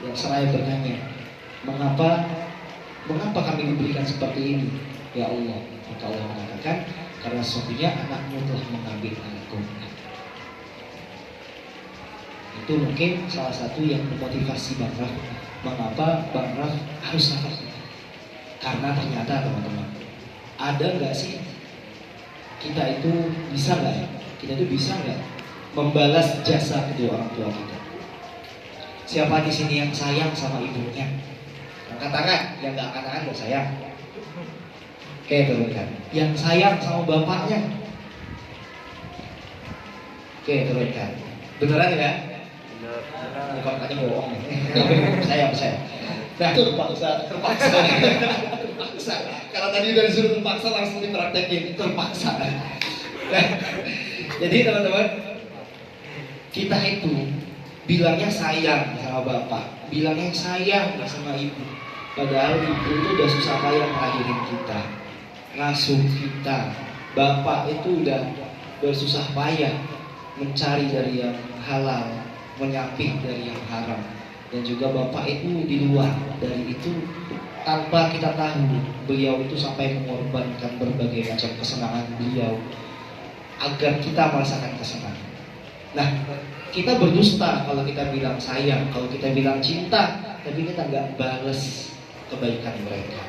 Yang seraya bertanya, mengapa kami diberikan seperti ini, ya Allah? Maka Allah mengatakan, karena sesungguhnya anakmu telah mengambil anakku. Itu mungkin salah satu yang memotivasi Bang Raf. Mengapa Bang Raf harus hafal? Karena ternyata teman-teman, ada nggak sih kita itu bisa nggak membalas jasa kedua orang tua kita? Siapa di sini yang sayang sama ibunya? Angkat tangan, yang nggak angkat tangan nggak sayang. Oke, turunkan. Yang sayang sama bapaknya. Oke, turunkan. Beneran ya? Bener. Kalau katanya bohong. Sayang. Nah, terpaksa. Terpaksa. Kalau tadi udah disuruh terpaksa, langsung dipraktekin. Terpaksa. Nah, jadi teman-teman, kita itu bilangnya sayang sama bapak, bilangnya sayang sama ibu. Padahal ibu itu udah susah payah ngelahirin kita, ngasuh kita. Bapak itu udah bersusah payah mencari dari yang halal, menyamping dari yang haram. Dan juga bapak itu di luar dari itu, tanpa kita tahu beliau itu sampai mengorbankan berbagai macam kesenangan beliau agar kita merasakan kesenangan. Nah, kita berdusta kalau kita bilang sayang, kalau kita bilang cinta, tapi kita nggak balas kebaikan mereka.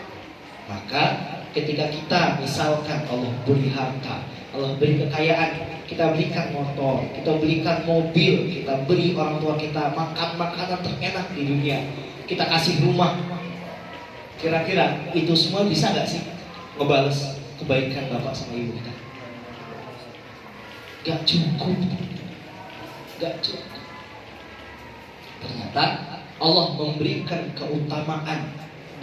Maka ketika kita misalkan Allah beri harta, Allah beri kekayaan, kita berikan motor, kita berikan mobil, kita beri orang tua kita makan makanan terenak di dunia, kita kasih rumah, kira-kira itu semua bisa nggak sih ngebales kebaikan bapak sama ibu kita? Gak cukup. Ternyata Allah memberikan keutamaan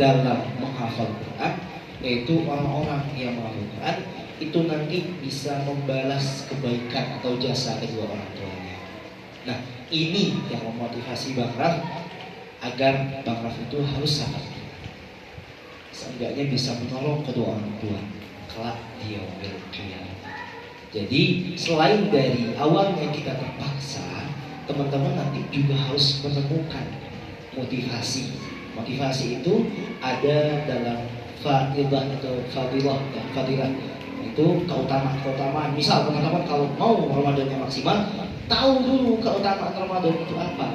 dalam menghafal Quran, yaitu orang-orang yang menghafal Quran itu nanti bisa membalas kebaikan atau jasa kedua orang tuanya. Nah, ini yang memotivasi Bang Raf agar Bang Raf itu harus sabar, seenggaknya bisa menolong kedua orang tua kelak di yaumil qiyamah. Jadi selain dari awalnya kita terpaksa, teman-teman nanti juga harus menemukan motivasi. Motivasi itu ada dalam fadilah atau fadilah itu keutamaan. Misal teman-teman kalau mau Ramadannya maksimal, tahu dulu keutamaan Ramadan itu apa.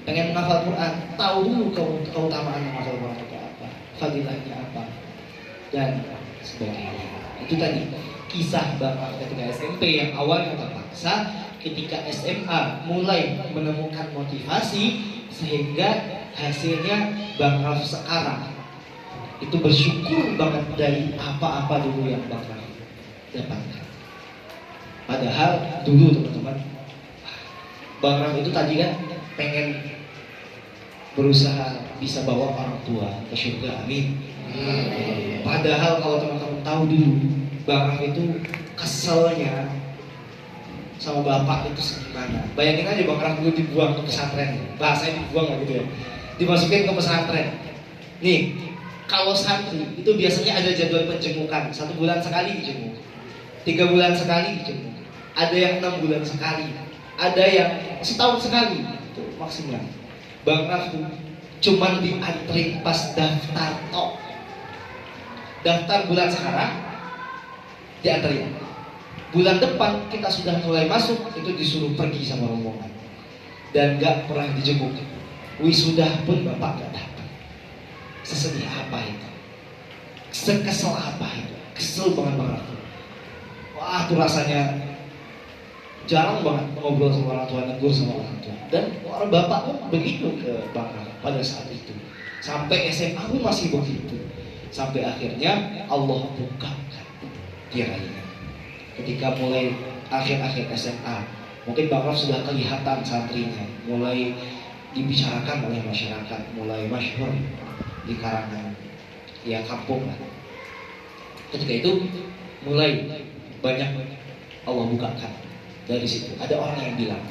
Pengen menghafal Quran, tahu dulu keutamaan menghafal Quran itu apa, fadilahnya apa, dan sebagainya. Itu tadi kisah Bapak ketika SMP yang awalnya terpaksa, ketika SMA mulai menemukan motivasi sehingga hasilnya Bang Raf sekarang itu bersyukur banget dari apa-apa dulu yang Bang Raf dapatkan. Padahal dulu teman-teman, Bang Raf itu tadi kan pengen berusaha bisa bawa orang tua ke surga, amin. Padahal kalau teman-teman tahu dulu, Bang Raf itu keselnya sama bapak itu segimana. Bayangin aja Bang Raf dulu dibuang ke pesantren, bahasanya dibuang lah gitu ya, dimasukin ke pesantren. Nih, kalau santri itu biasanya ada jadwal penjemukan, 1 bulan sekali dijemuk, 3 bulan sekali dijemuk, ada yang 6 bulan sekali, ada yang setahun sekali, itu maksimal. Bang Raf tuh cuman diantri pas daftar tok. Daftar bulan sekarang diantarin. Bulan depan kita sudah mulai masuk, itu disuruh pergi sama rombongan. Dan gak pernah dijenguk. Wisuda pun bapak gak datang. Sesedih apa itu? Sekesel apa itu? Kesel banget Bang Raf. Wah, tuh rasanya jarang banget ngobrol sama orang tua, negur sama orang tua. Dan orang bapak pun begitu ke Bang Raf pada saat itu. Sampai SMA pun masih begitu. Sampai akhirnya Allah bukakan kiranya. Ketika mulai akhir-akhir SMA, mungkin Bang Raf sudah kelihatan santrinya, mulai dibicarakan oleh masyarakat, mulai masyhur di karangan ya kampung lah. Ketika itu mulai banyak Allah bukakan. Dari situ ada orang yang bilang,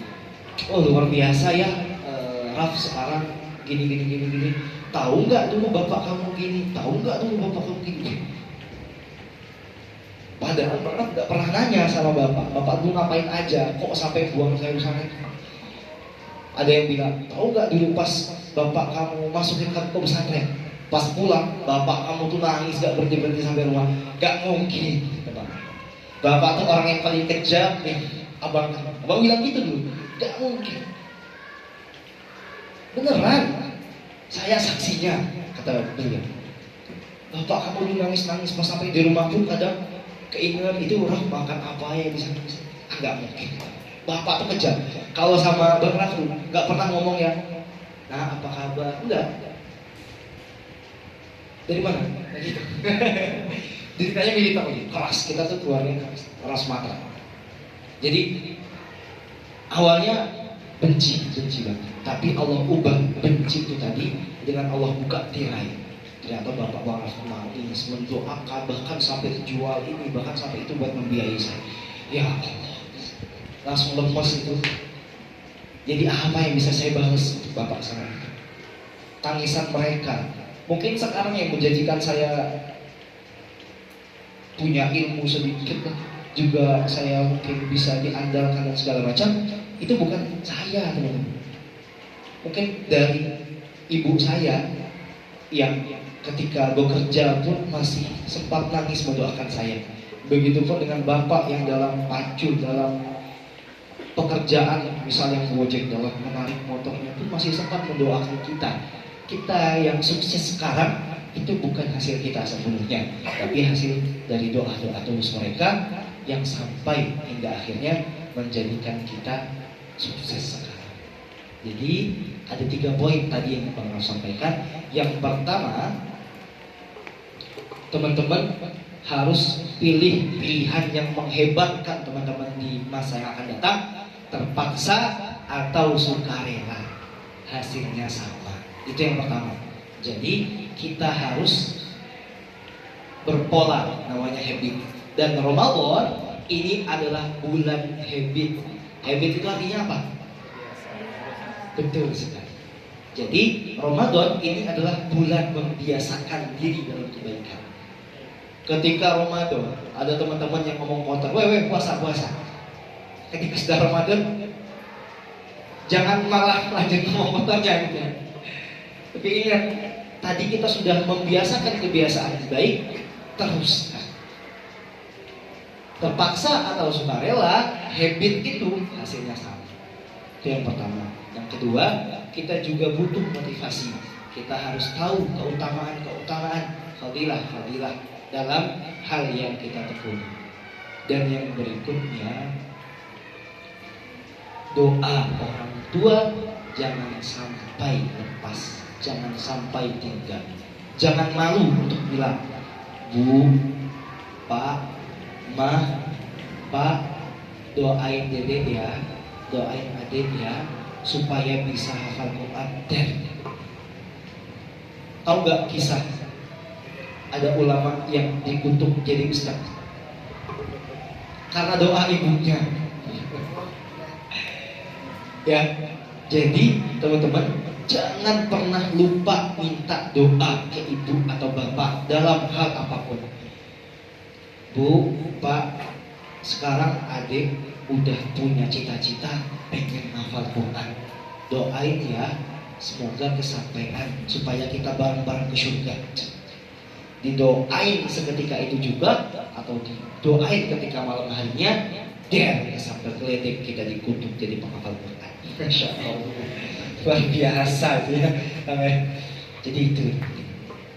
oh luar biasa ya, Raf sekarang gini. Tahu nggak dulu bapak kamu gini? Tahu nggak dulu bapak kamu gini? Padahal Bang Raf nggak pernah nanya sama bapak dulu ngapain aja, kok sampai buang saya sana? Ada yang bilang, tahu nggak dulu pas bapak kamu masukin kamu ke pesantren, pas pulang bapak kamu tuh nangis gak berhenti sampai rumah? Gak mungkin. Bapak tuh orang yang paling kejam nih, abang bilang gitu dulu. Gak mungkin. Beneran, saya saksinya, kata beliau. Bapak kamu dulu nangis pas sampai di rumah pun kadang keinget itu orang makan apa ya bisa. Gak mungkin. Bapak tuh kejam. Kalau sama Bang Raf tuh gak pernah ngomong yang, nah apa kabar? Enggak. Dari mana? Kayak gitu. Ceritanya militer lagi, keras. Kita tuh keluarnya keras mata. Jadi awalnya benci banget. Tapi Allah ubah benci itu tadi dengan Allah buka tirai. Ternyata Bapak Waraf nangis, mendoakan, bahkan sampai jual ini, bahkan sampai itu buat membiayai saya. Ya Allah, langsung lepas itu. Jadi apa yang bisa saya balas untuk Bapak saya? Tangisan mereka. Mungkin sekarang yang menjadikan saya punya ilmu sedikit, juga saya mungkin bisa diandalkan dan segala macam, itu bukan saya, teman-teman. Mungkin dari ibu saya yang ketika bekerja pun masih sempat nangis mendoakan saya. Begitupun dengan bapak yang dalam pacu, dalam pekerjaan, misalnya Gojek, dalam menarik motornya pun masih sempat mendoakan kita. Kita yang sukses sekarang itu bukan hasil kita sepenuhnya, tapi hasil dari doa-doa tulus mereka yang sampai hingga akhirnya menjadikan kita sukses sekarang. Jadi ada 3 poin tadi yang Bang Raf sampaikan. Yang pertama, teman-teman harus pilih pilihan yang menghebatkan teman-teman di masa yang akan datang. Terpaksa atau sukarela, hasilnya sama. Itu yang pertama. Jadi kita harus berpola, namanya habit. Dan Ramadan ini adalah bulan habit. Habit itu artinya apa? Betul sekali. Jadi Ramadan ini adalah bulan membiasakan diri dalam kebaikan. Ketika Ramadan ada teman-teman yang ngomong kotor, weh puasa. Ketika sudah Ramadan, jangan malah lanjut ngomong kotornya gitu. Tapi ingat, tadi kita sudah membiasakan kebiasaan baik, terus terpaksa atau sukarela, habit itu hasilnya sama. Itu yang pertama. Yang kedua, kita juga butuh motivasi. Kita harus tahu keutamaan, fadilah dalam hal yang kita tekuni. Dan yang berikutnya, doa orang tua jangan sampai lepas, jangan sampai tinggal. Jangan malu untuk bilang, Bu, Pak, Ma, Pak, doain Dede ya, doain adik ya, supaya bisa hafal Quran. Dan tahu gak kisah ada ulama yang dikutuk jadi ustaz karena doa ibunya? Ya, jadi teman-teman jangan pernah lupa minta doa ke ibu atau bapak dalam hal apapun. Bu, Pak, sekarang adik udah punya cita-cita pengen hafal Quran. Doain ya, semoga kesampaian supaya kita bareng-bareng ke surga. Didoain seketika itu juga, atau didoain ketika malam harinya, dan sampai keledek kita dikutuk jadi penghafal Quran. Masya Allah, luar biasa itu ya. Jadi itu.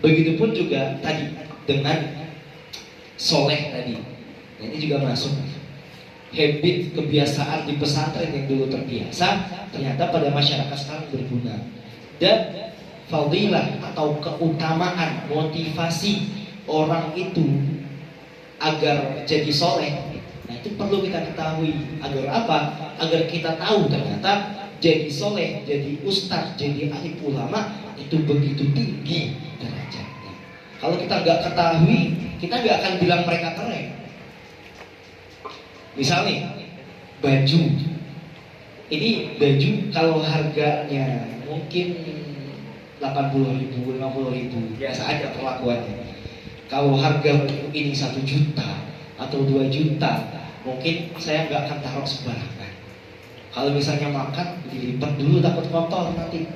Begitupun juga tadi dengan soleh tadi. Nah, ini juga masuk. Habit kebiasaan di pesantren yang dulu terbiasa ternyata pada masyarakat sekarang berguna. Dan fadilah atau keutamaan motivasi orang itu agar jadi soleh, nah itu perlu kita ketahui. Agar apa? Agar kita tahu ternyata jadi soleh, jadi ustaz, jadi alim ulama itu begitu tinggi derajatnya. Kalau kita nggak ketahui, kita nggak akan bilang mereka keren. Misalnya baju, ini baju kalau harganya mungkin 80.000, 50.000, biasa aja perlakuannya. Kalau harga ini 1 juta atau 2 juta, mungkin saya nggak akan taruh sembarangan. Kalau misalnya makan, dilipat dulu takut kotor nanti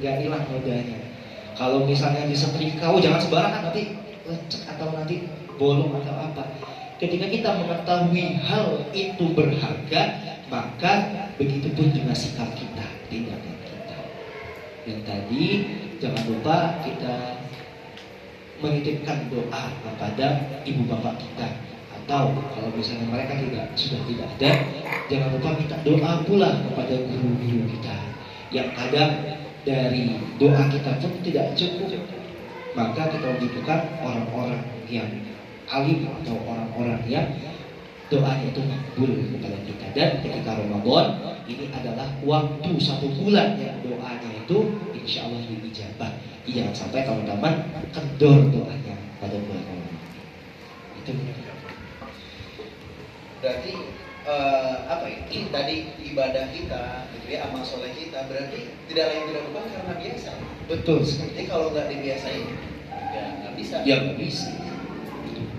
nggak hilang nodanya. Kalau misalnya disetrika, jangan sembarangan nanti lecek atau nanti bolong atau apa. Ketika kita mengetahui hal itu berharga, maka begitu pun dengan sikap kita, tindakan kita. Dan tadi jangan lupa kita menitipkan doa kepada ibu bapak kita, atau kalau misalnya mereka sudah tidak ada, jangan lupa minta doa pula kepada guru-guru kita. Yang kadang dari doa kita pun tidak cukup, maka kita membutuhkan orang-orang yang alim atau orang-orang yang doanya itu makbul kepada kita. Dan ketika Ramadan ini adalah waktu 1 bulan yang doanya itu insya Allah diijabah. Jangan sampai teman-teman kendor doanya pada bulan Ramadan. Itu Berarti apa ya? Tadi ibadah kita, gitu ya, amal soleh kita berarti tidak lain tidak bukan karena biasa. betul sekali. Jadi kalau nggak dibiasain, ya nggak bisa. Ya nggak bisa.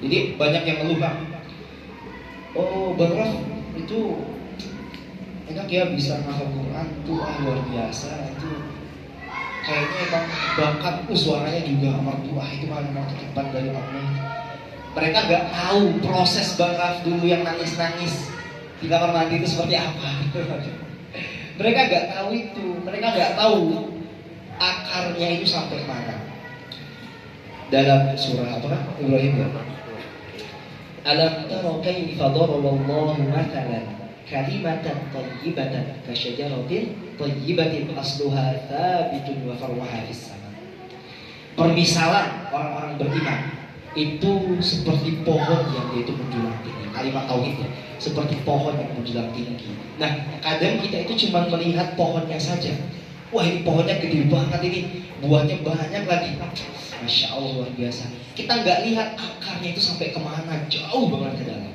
Jadi banyak yang ngeluh, Bang. Oh, Bang Raf itu enak ya bisa ngafal Quran tuh, luar biasa itu. Kayaknya emang bakat suaranya juga merdu, itu memang titipan dari Allah. Mereka nggak tahu proses Bang Raf dulu yang nangis-nangis di kamar mandi itu seperti apa. Mereka nggak tahu itu, mereka nggak tahu akarnya itu sampai mana. Dalam surah apa? Ibrahim ya. Alam tara kaifa daraballahu mathalan kalimatan thayyibatan kasyajaratin thayyibatin asluha thabitun wa far'uha fis sama. Permisalan orang-orang beriman itu seperti pohon yang yaitu menjulang tinggi. Kalimat tauhidnya seperti pohon yang menjulang tinggi. Nah, kadang kita itu cuma melihat pohonnya saja. Wah, ini pohonnya gede banget ini, buahnya banyak lagi. Masya Allah, luar biasa. Kita nggak lihat akarnya itu sampai kemana, jauh banget ke dalam.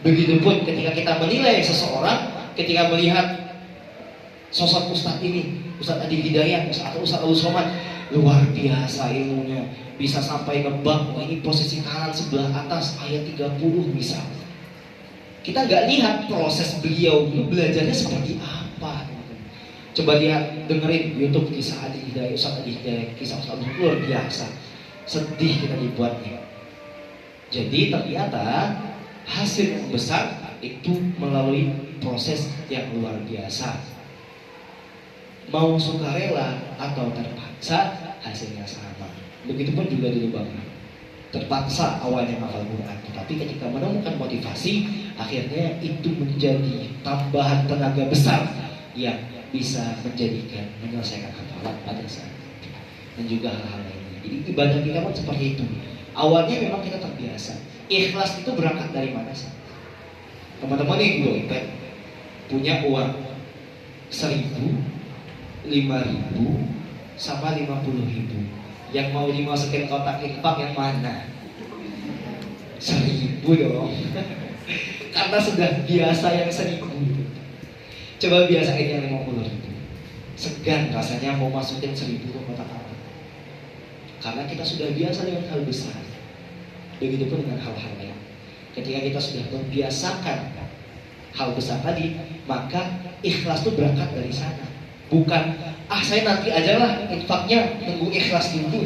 Begitupun ketika kita menilai seseorang, ketika melihat sosok Ustadz ini, Ustadz Adi Hidayat, Ustadz Abu Somad, luar biasa ilmunya, bisa sampai nebak, wah ini posisi kanan sebelah atas ayat 30 misal. Kita nggak lihat proses beliau belajarnya seperti apa. Coba lihat, dengerin YouTube kisah Adi Hidayat, Ustadz Adi Hidayat, kisah Ustadz luar biasa. Sedih kita dibuatnya. Jadi ternyata hasil yang besar itu melalui proses yang luar biasa. Mau sukarela atau terpaksa hasilnya sama. Begitupun juga di lubang. Terpaksa awalnya menghafal Quran, tetapi ketika menemukan motivasi, akhirnya itu menjadi tambahan tenaga besar yang bisa menjadikan menyelesaikan hafalan pada saat itu. Dan juga hal-hal lainnya. Jadi ibadah kita pun seperti itu. Awalnya memang kita terbiasa. Ikhlas itu berangkat dari mana sih? Teman-teman yang dompet punya uang 1.000, 5.000, sama 50.000. Yang mau dimasukin kotak infak yang mana? 1.000 dong. Karena sudah biasa yang 1.000. Coba biasain yang 50.000. Segan rasanya mau masukin 1.000 ke kotak apa? Karena kita sudah biasa dengan hal besar. Begitupun dengan hal-hal lain. Ketika kita sudah membiasakan hal besar tadi, maka ikhlas itu berangkat dari sana. Bukan, saya nanti aja lah infaknya, nunggu ikhlas dulu.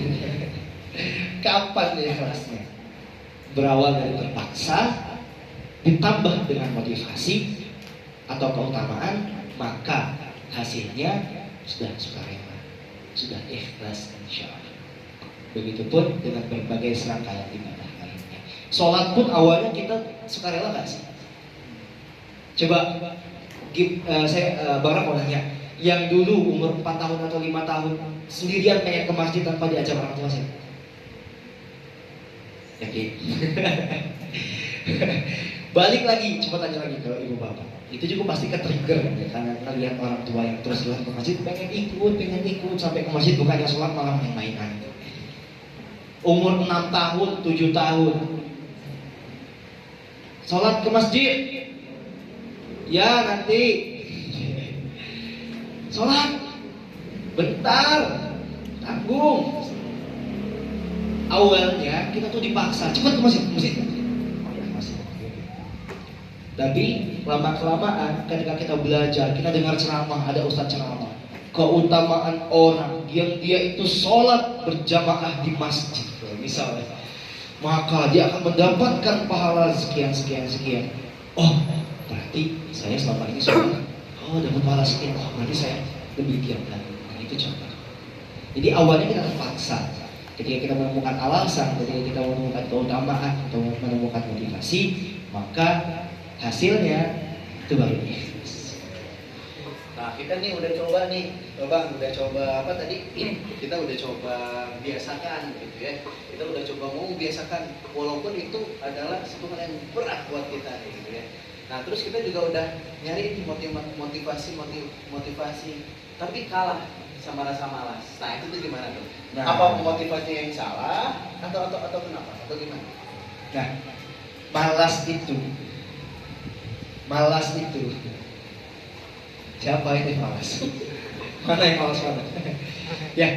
Kapan ikhlasnya? Berawal dari terpaksa, ditambah dengan motivasi atau keutamaan, maka hasilnya sudah sukarela, sudah ikhlas insya Allah. Begitupun dengan berbagai serangkaian ibadah lainnya. Sholat pun awalnya kita sukarela nggak sih? Coba, Bang Ram mau nanya, yang dulu umur 4 tahun atau 5 tahun sendirian pengen ke masjid tanpa diajak orang tua saya? Yakin? Balik lagi, coba tanya lagi ke ibu bapak. Itu juga pasti ke-trigger ya, karena lihat orang tua yang terus-terusan ke masjid, pengen ikut sampai ke masjid bukannya sholat malah main-mainan. Umur 6 tahun, 7 tahun sholat ke masjid. Ya nanti sholat bentar, tanggung. Awalnya kita tuh dipaksa, cepat ke masjid. Oh ya masih. Tapi lama-kelamaan ketika kita belajar, kita dengar ceramah, ada ustadz ceramah, keutamaan orang yang dia itu sholat berjamaah di masjid misalnya, maka dia akan mendapatkan pahala sekian. Oh, berarti saya selama ini sholat, dapat pahala sekian. Oh, berarti saya lebih giat lagi. Nah, itu contoh. Jadi awalnya kita terpaksa. Ketika kita menemukan alasan, ketika kita menemukan keutamaan atau menemukan motivasi, maka hasilnya itu baru ikhlas. Nah, Nah, kita nih udah coba nih, Bang, udah coba apa tadi? Kita udah coba biasakan gitu ya. Kita udah coba mau biasakan, walaupun itu adalah satu hal yang berat buat kita gitu ya. Nah, terus kita juga udah nyari ini motivasi, tapi kalah sama rasa malas. Nah, itu tuh gimana tuh? Nah. Apa motivasinya yang salah atau kenapa? Atau gimana? Nah, malas itu siapa ini malas? Mana yang malas mana? Ya,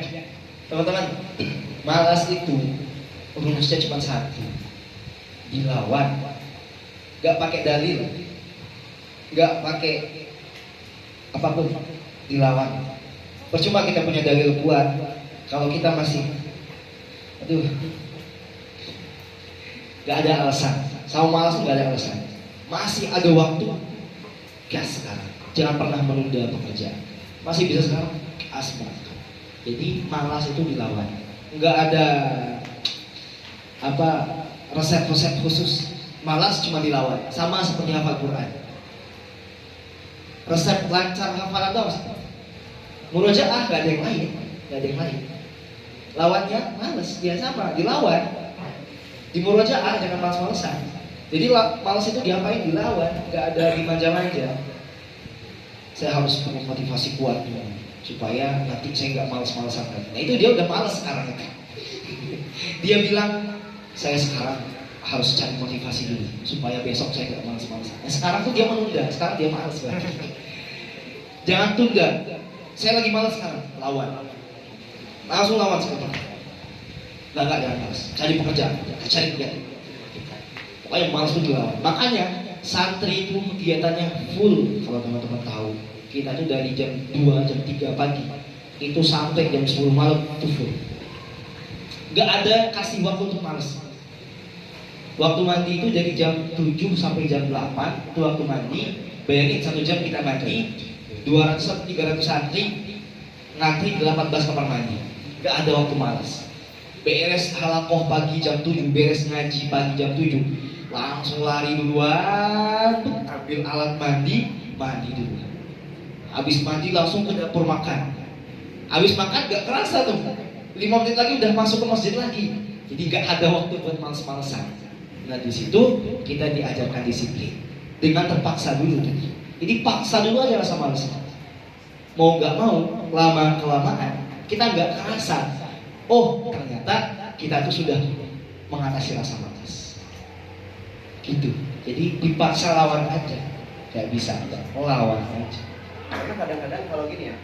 teman-teman, malas itu rumusnya cuma satu, dilawan. Gak pakai dalil, gak pakai apapun, dilawan. Percuma kita punya dalil kuat kalau kita masih, aduh, gak ada alasan. Sama malas gak ada alasan. Masih ada waktu, gas sekarang. Jangan pernah menunda pekerjaan. Masih bisa sekarang, gas banget. Jadi malas itu dilawan. Nggak ada apa resep-resep khusus. Malas cuma dilawan. Sama seperti hafal Quran. Resep lancar hafalan itu apa? Murojaah nggak ada yang lain, nggak ada yang lain. Lawannya malas, ya sama, dilawan. Di murojaah jangan malas-malesan. Jadi malas itu diapain? Dilawan, nggak ada dimanja-manja. Saya harus punya motivasi kuat supaya nanti saya nggak malas-malasan lagi. Nah itu dia udah malas sekarang itu. Dia bilang saya sekarang harus cari motivasi dulu supaya besok saya nggak malas-malasan. Nah, sekarang tuh dia menunda, sekarang dia malas lagi. Jangan tunda. Saya lagi malas sekarang, lawan. Langsung lawan sekarang. Nggak jangan malas. Cari pekerjaan, cari pekerjaan. Pokoknya malas itu dilawan. Makanya santri itu kegiatannya full. Kalau teman-teman tahu, kita tuh dari jam 2, jam 3 pagi itu sampai jam 10 malam itu full. Gak ada kasih waktu untuk males. Waktu mandi itu dari jam 7 sampai jam 8 itu waktu mandi. Bayangin 1 jam kita mandi, 200 sampai 300 santri ngantri 18 kamar mandi. Gak ada waktu malas. Beres halakoh pagi jam 7, beres ngaji pagi jam 7, langsung lari duluan, ambil alat mandi, mandi dulu. Habis mandi langsung ke dapur makan. Habis makan gak kerasa tuh, 5 menit lagi udah masuk ke masjid lagi. Jadi gak ada waktu buat males-malesan. Nah di situ kita diajarkan disiplin dengan terpaksa dulu. Jadi paksa dulu aja rasa males. Mau gak mau, lama kelamaan kita gak kerasa. Oh ternyata kita tuh sudah mengatasi rasa malas. Gitu. Jadi dipaksa lawan aja, nggak bisa, lawan aja. Karena kadang-kadang kalau gini ya,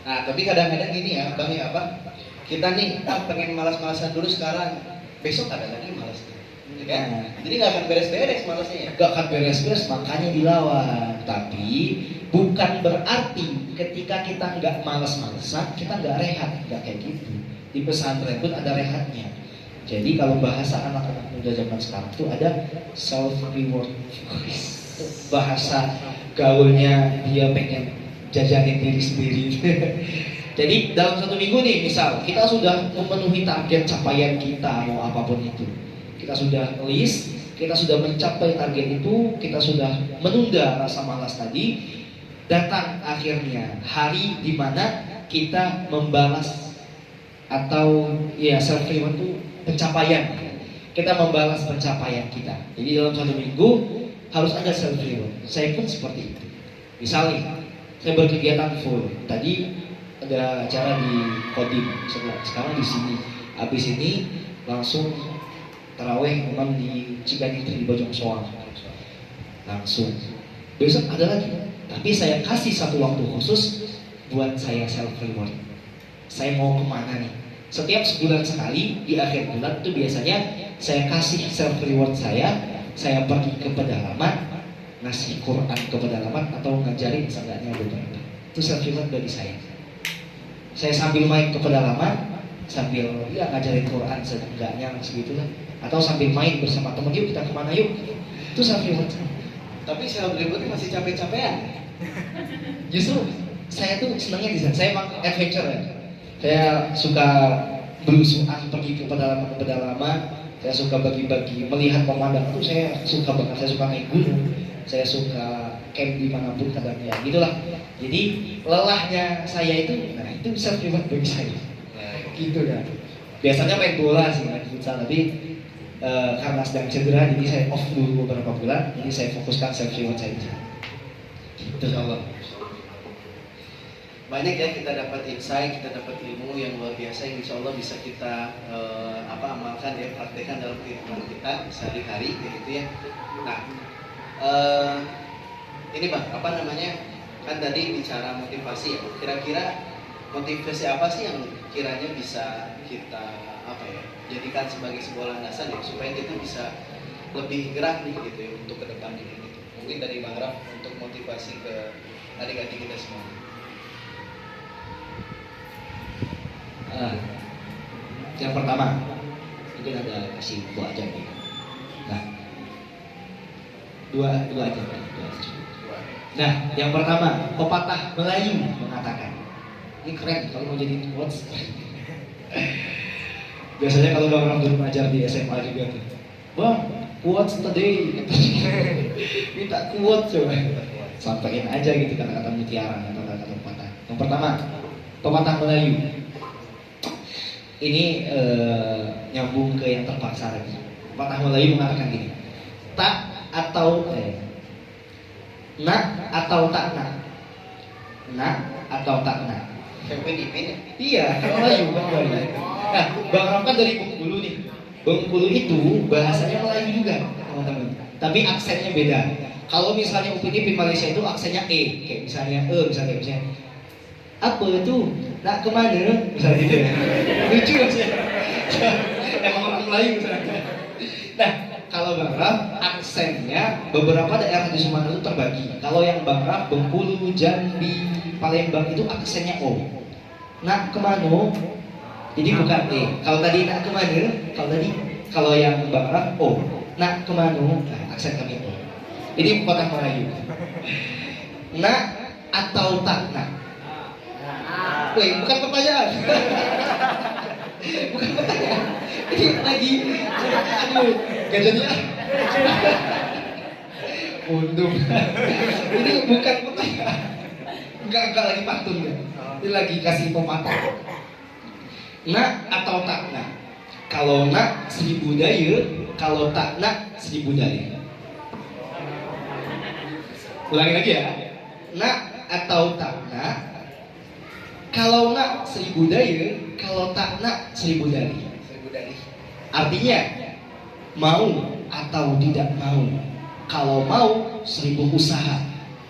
nah tapi kadang-kadang gini ya, Bang ya apa? Kita nih pengen malas-malasan dulu sekarang, besok ada lagi malas. Ya, jadi nggak akan beres-beres malasnya ya? Nggak akan beres-beres, makanya dilawan. Tapi bukan berarti ketika kita nggak malas-malasan, kita nggak rehat, nggak kayak gitu. Di pesantren pun ada rehatnya. Jadi kalau bahasa anak-anak muda zaman sekarang tuh ada self reward. Bahasa gaulnya dia pengen jajanin diri sendiri. Jadi dalam 1 minggu nih, misal kita sudah memenuhi target capaian kita mau apapun itu. Kita sudah list, kita sudah mencapai target itu, kita sudah menunda rasa malas tadi. Datang akhirnya hari di mana kita membalas atau ya self reward itu pencapaian. Kita membalas pencapaian kita. Jadi dalam 1 minggu harus ada self reward. Saya pun seperti itu. Misalnya saya berkegiatan full. Tadi ada acara di Kodim, sekarang di sini. Habis ini langsung taraweh imam di Ciganitri di Bojong Soang. Langsung. Besok ada lagi. Tapi saya kasih satu waktu khusus buat saya self reward. Saya mau kemana nih? Setiap sebulan sekali di akhir bulan itu biasanya saya kasih self reward saya pergi ke pedalaman, ngasih Quran ke pedalaman atau ngajarin seenggaknya beberapa. Itu self reward dari saya. Saya sambil main ke pedalaman, sambil ya ngajarin Quran seenggaknya segitulah. Atau sambil main bersama teman, yuk kita kemana yuk. Itu self reward. Tapi self reward masih capek-capean. Justru saya tuh senangnya di sana. Saya emang adventure ya. Saya suka belusuan pergi ke pedalaman, saya suka bagi-bagi, melihat pemandangan tuh saya suka banget, saya suka naik gunung, saya suka camp dimanapun kadang ya gitulah. Jadi lelahnya saya itu, nah itu self reward bagi saya, gitu kan. Biasanya main bola sih, main futsal, tapi karena sedang cedera, jadi saya off dulu beberapa bulan, jadi saya fokuskan self reward saya. Gitu Allah. Banyak ya kita dapat insight, kita dapat ilmu yang luar biasa yang insya Allah bisa kita amalkan ya, praktekkan dalam kehidupan kita sehari-hari gitu ya. Nah, ini Bang, apa namanya, kan tadi bicara motivasi ya, kira-kira motivasi apa sih yang kiranya bisa kita jadikan sebagai sebuah landasan ya, supaya kita bisa lebih gerak nih gitu ya untuk ke depan ini gitu. Mungkin dari Bang Raf untuk motivasi ke adik-adik kita semua. Yang pertama, mungkin ada kasih dua aja nih. Nah, dua aja. Nah, yang pertama, pepatah Melayu mengatakan, ini keren kalau mau jadi quotes. Biasanya kalau orang dulu ngajar di SMA juga tuh, Bang, quotes today, minta quotes coba, sampaikan aja gitu kata-kata mutiara atau kata-kata pepatah. Yang pertama, pepatah Melayu. Ini nyambung ke yang terpaksa lagi. Pepatah Melayu mengatakan gini, tak atau nak atau tak nak, nak atau tak nak. Iya, Melayu, Bang Melayu. Nah, Bang Ram kan dari Bengkulu nih. Bengkulu itu bahasanya Melayu juga, teman-teman. Tapi aksennya beda. Kalau misalnya Upin Ipin Malaysia itu aksennya kayak misalnya misalnya apa itu? Nak kemana? Misalnya gitu ya. Lucu maksudnya. Emang orang Melayu misalnya. Nah, kalau Bang Ram aksennya beberapa daerah di Sumatera itu terbagi. Kalau yang Bang Ram, Bengkulu, Jambi, Palembang itu aksennya O. Nak kemana? Jadi bukan Kalau tadi nak kemana? Kalau yang Bang Ram O. Nak kemana? Nah, aksen kami O. Ini pepatah Melayu. Nak atau tak nak? Wih, bukan pertanyaan. Bukan pertanyaan. Ini lagi, aduh, gak jadi ah. Untung. Ini bukan pertanyaan. Enggak lagi pantun ya. Ini lagi kasih pepatah. Nak atau tak nak? Kalau nak 1000 daya, kalau tak nak 1000 daya. Ulangi lagi ya. Nak atau tak nak? Kalau nak 1000 daya, kalau tak nak 1000 daya. Artinya mau atau tidak mau. Kalau mau 1000 usaha,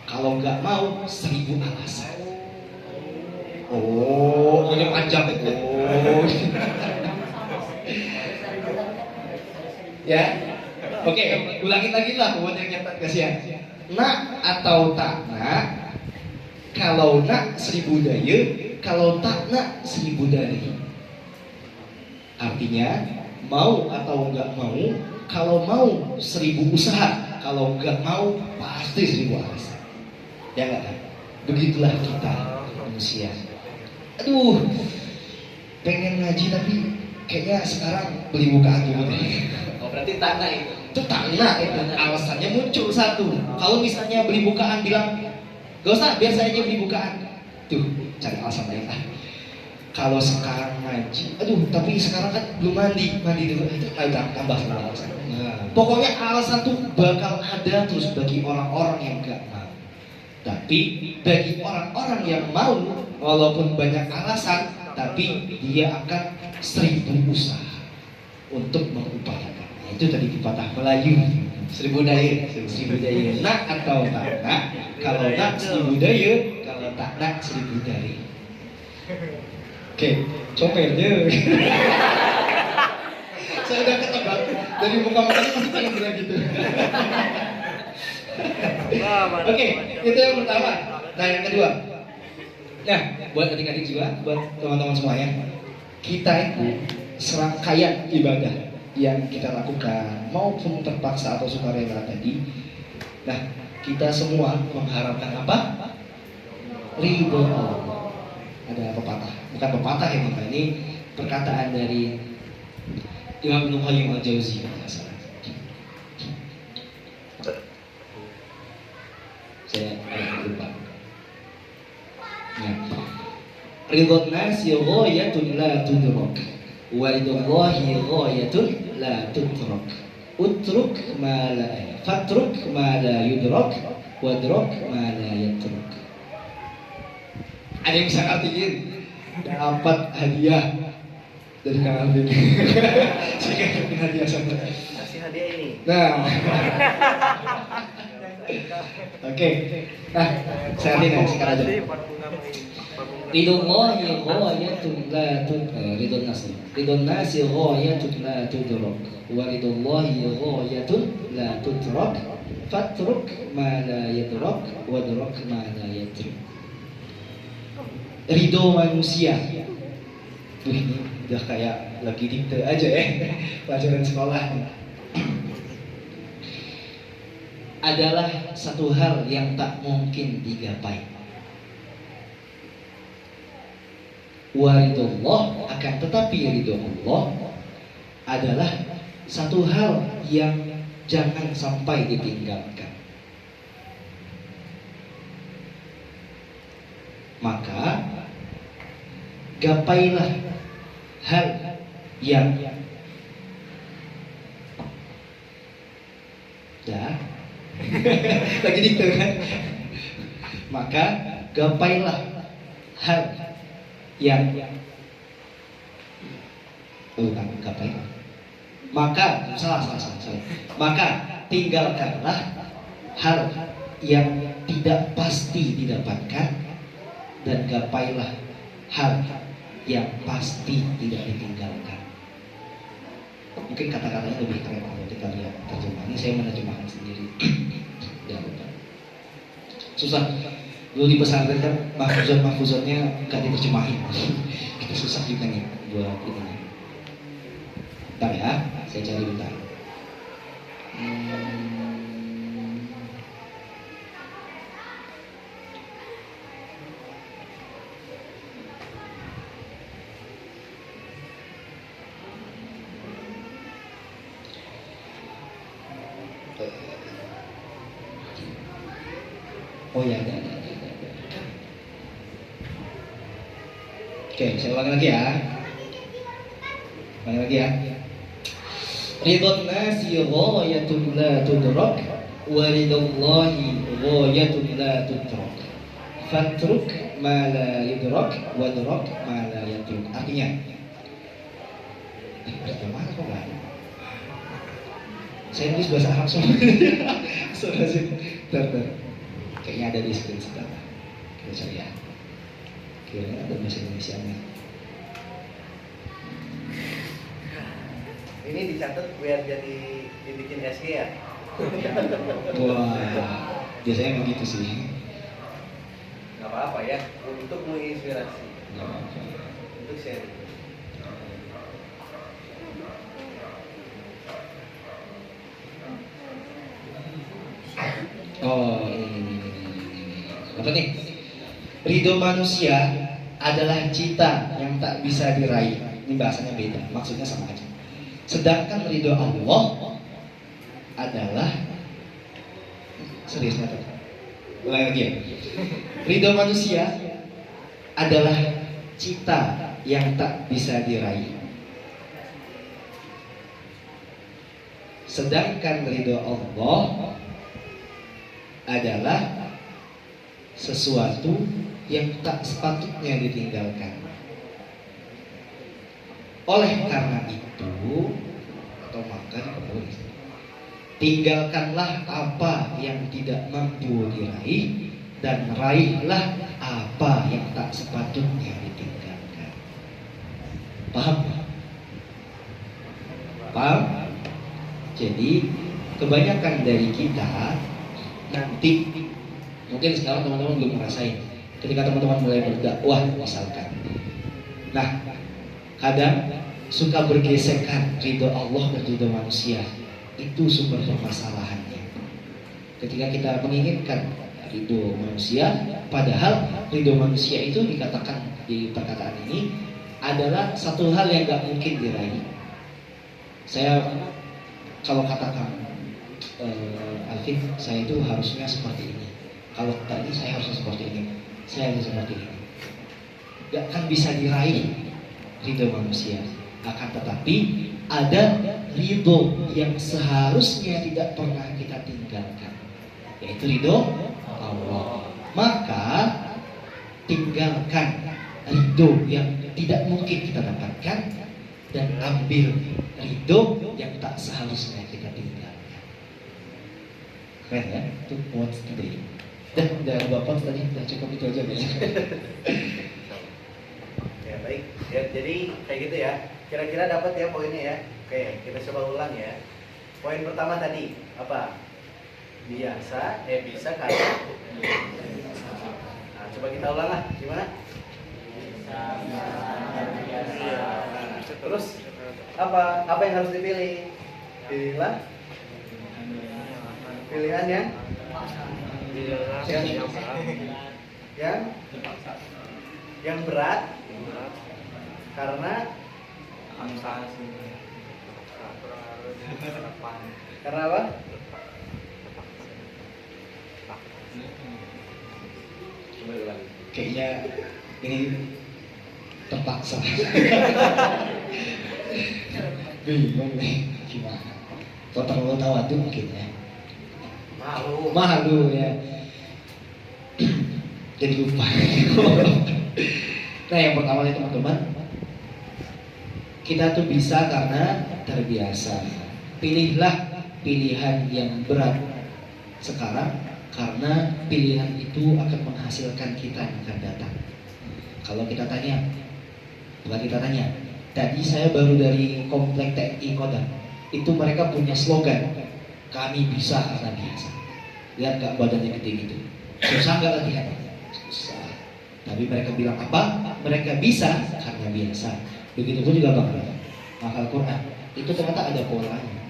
kalau nggak mau 1000 alasan. Oh, ini panjang itu. Oh. Ya, oke, ulangin lagi lah buat yang nyata kasihan. Nak atau tak nak? Kalau nak 1000 daya, kalau tak nak 1000 daya. Artinya mau atau nggak mau. Kalau mau 1000 usaha, kalau nggak mau pasti 1000 alasan. Ya nggak kan? Begitulah kita manusia. Aduh, pengen ngaji tapi kayaknya sekarang beli bukaan dulu deh. Oh, berarti tanah itu. Itu tanah itu. Alasannya muncul satu. Kalau misalnya beli bukaan bilang, gak usah, biar saya aja beli bukaan. Tuh, cari alasan lain lah. Kalau sekarang ngaji, aduh, tapi sekarang kan belum mandi dulu. Itu tambah sama alasan. Pokoknya alasan tuh bakal ada terus bagi orang-orang yang gak mau. Tapi bagi orang-orang yang mau, walaupun banyak alasan, tapi dia akan 1000 usaha untuk mengupayakan. Itu tadi pepatah Melayu. 1000 daya. 1000 daya. Nak atau tak nak? Kalau nak 1000 daya, kalau tak nak 1000 daya. Oke, comelnya. Saya udah ketebak dari muka-mukanya masih pengen bilang gitu. Oke, itu yang pertama. Nah, yang kedua. Nah, buat adik-adik juga, buat teman-teman semuanya, kita itu serangkaian ibadah yang kita lakukan, maupun terpaksa atau sukarela tadi. Nah, kita semua mengharapkan apa? Ridho Allah. Ada pepatah, bukan pepatah ya, ini perkataan dari Imam Ibnu Qayyim al-Jauziyah kalau nggak salah. Saya agak lupa. Ya. Ridwan nasi ghayatun la tudrak wa ridallahi ghayatun la tudrak. Utruk ma la fatruk ma la yudrak wadrak ma la yatruk. Ada yang bisa artiin dapat hadiah dari Kang Alvin. Saya kasih hadiah sama. Kasih hadiah ini. Nah. Oke. Nah, saya artiin sekarang aja. Ridullahi ghayatun la tudrak. Ridun nasi ghayatun la tudrak. Wa ridullahi ghayatun la tudrak. Fatruk ma la yadrak wadrak ma la yatruk. Ridho manusia. Ini udah kayak lagi dikte aja ya, pelajaran sekolah. Adalah satu hal yang tak mungkin digapai. Waridullah, akan tetapi ridho Allah adalah satu hal yang jangan sampai ditinggalkan. Maka gapailah hal yang lagi dikte kan? Maka gapailah hal yang gapailah. Maka salah. Maka tinggalkanlah hal yang tidak pasti didapatkan dan gapailah hal yang pasti tidak ditinggalkan. Mungkin kata-katanya lebih keren kalau kita lihat terjemahannya. Saya menerjemahkan sendiri. Susah. Dulu di pesantren kan mahfuzatnya nggak diterjemahin. Kita susah juga nih buat ini. Bentar ya, saya cari bentar. Oh ya, ada. Oke, saya ulangi lagi ya. Ridwan nasi ghayatun la tudrak wa ridallahi ghayatun la tudrak. Fatruk ma la yudrak wa drak ma la yatruk. Artinya, bagaimana kok nggak ada? Saya nulis bahasa Arab semua. Sudah sih. Kayaknya ada di screen sebelah. Kita cari ya. Kira-kira ada bahasa Indonesia-nya. Ini dicatat biar jadi dibikin SG ya. Wah, biasanya begitu sih. Gak apa-apa ya, untuk menginspirasi, Nggak apa-apa. untuk sharing. Oh, ini. Apa nih? Ridho manusia adalah cita yang tak bisa diraih. Ini bahasanya beda, maksudnya sama aja. Sedangkan ridho Allah adalah seriusnya tuh. Ulangi lagi ya. Ridho manusia adalah cita yang tak bisa diraih. Sedangkan ridho Allah adalah sesuatu yang tak sepatutnya ditinggalkan. Oleh karena itu, atau maka ditulis, tinggalkanlah apa yang tidak mampu diraih dan raihlah apa yang tak sepatutnya ditinggalkan. Paham? Paham? Jadi kebanyakan dari kita nanti, mungkin sekarang teman-teman belum ngerasain, ketika teman-teman mulai berdakwah misalkan, nah kadang suka bergesekan ridho Allah dan ridho manusia. Itu sumber permasalahannya. Ketika kita menginginkan ridho manusia, padahal ridho manusia itu dikatakan di perkataan ini adalah satu hal yang gak mungkin diraih. Saya kalau katakan Alvin, saya itu harusnya seperti ini. Kalau tadi saya harusnya seperti ini, saya harus seperti ini. Gak akan bisa diraih ridho manusia. Akan tetapi ada ridho yang seharusnya tidak pernah kita tinggalkan, yaitu ridho Allah. Maka tinggalkan ridho yang tidak mungkin kita dapatkan dan ambil ridho yang tak seharusnya kita tinggalkan. Keren ya? Itu quotes tadi. Dan dari Bapak tadi sudah cukup itu aja ya. Ya baik, ya, jadi kayak gitu ya. Kira-kira dapat ya poinnya ya. Oke, kita coba ulang ya. Poin pertama tadi apa? Biasa, bisa karena. Nah, coba kita ulang lah. Gimana? Terus apa yang harus dipilih? Pilihlah pilihan yang berat karena apa? Kayaknya ini terpaksa. Bingung nih gimana. Kalau terlalu tawadhu mungkin ya. Malu ya. Jadi lupa. Nah yang pertama nih teman-teman, kita tuh bisa karena terbiasa. Pilihlah pilihan yang berat sekarang, karena pilihan itu akan menghasilkan kita yang akan datang. Kalau kita tanya, tadi saya baru dari komplek TNI Kodam, itu mereka punya slogan, kami bisa karena biasa. Lihat gak badannya gede gitu, susah gak latihan? Susah. Tapi mereka bilang apa? Mereka bisa karena biasa. Begitupun juga Bang, hafal Quran itu ternyata ada polanya.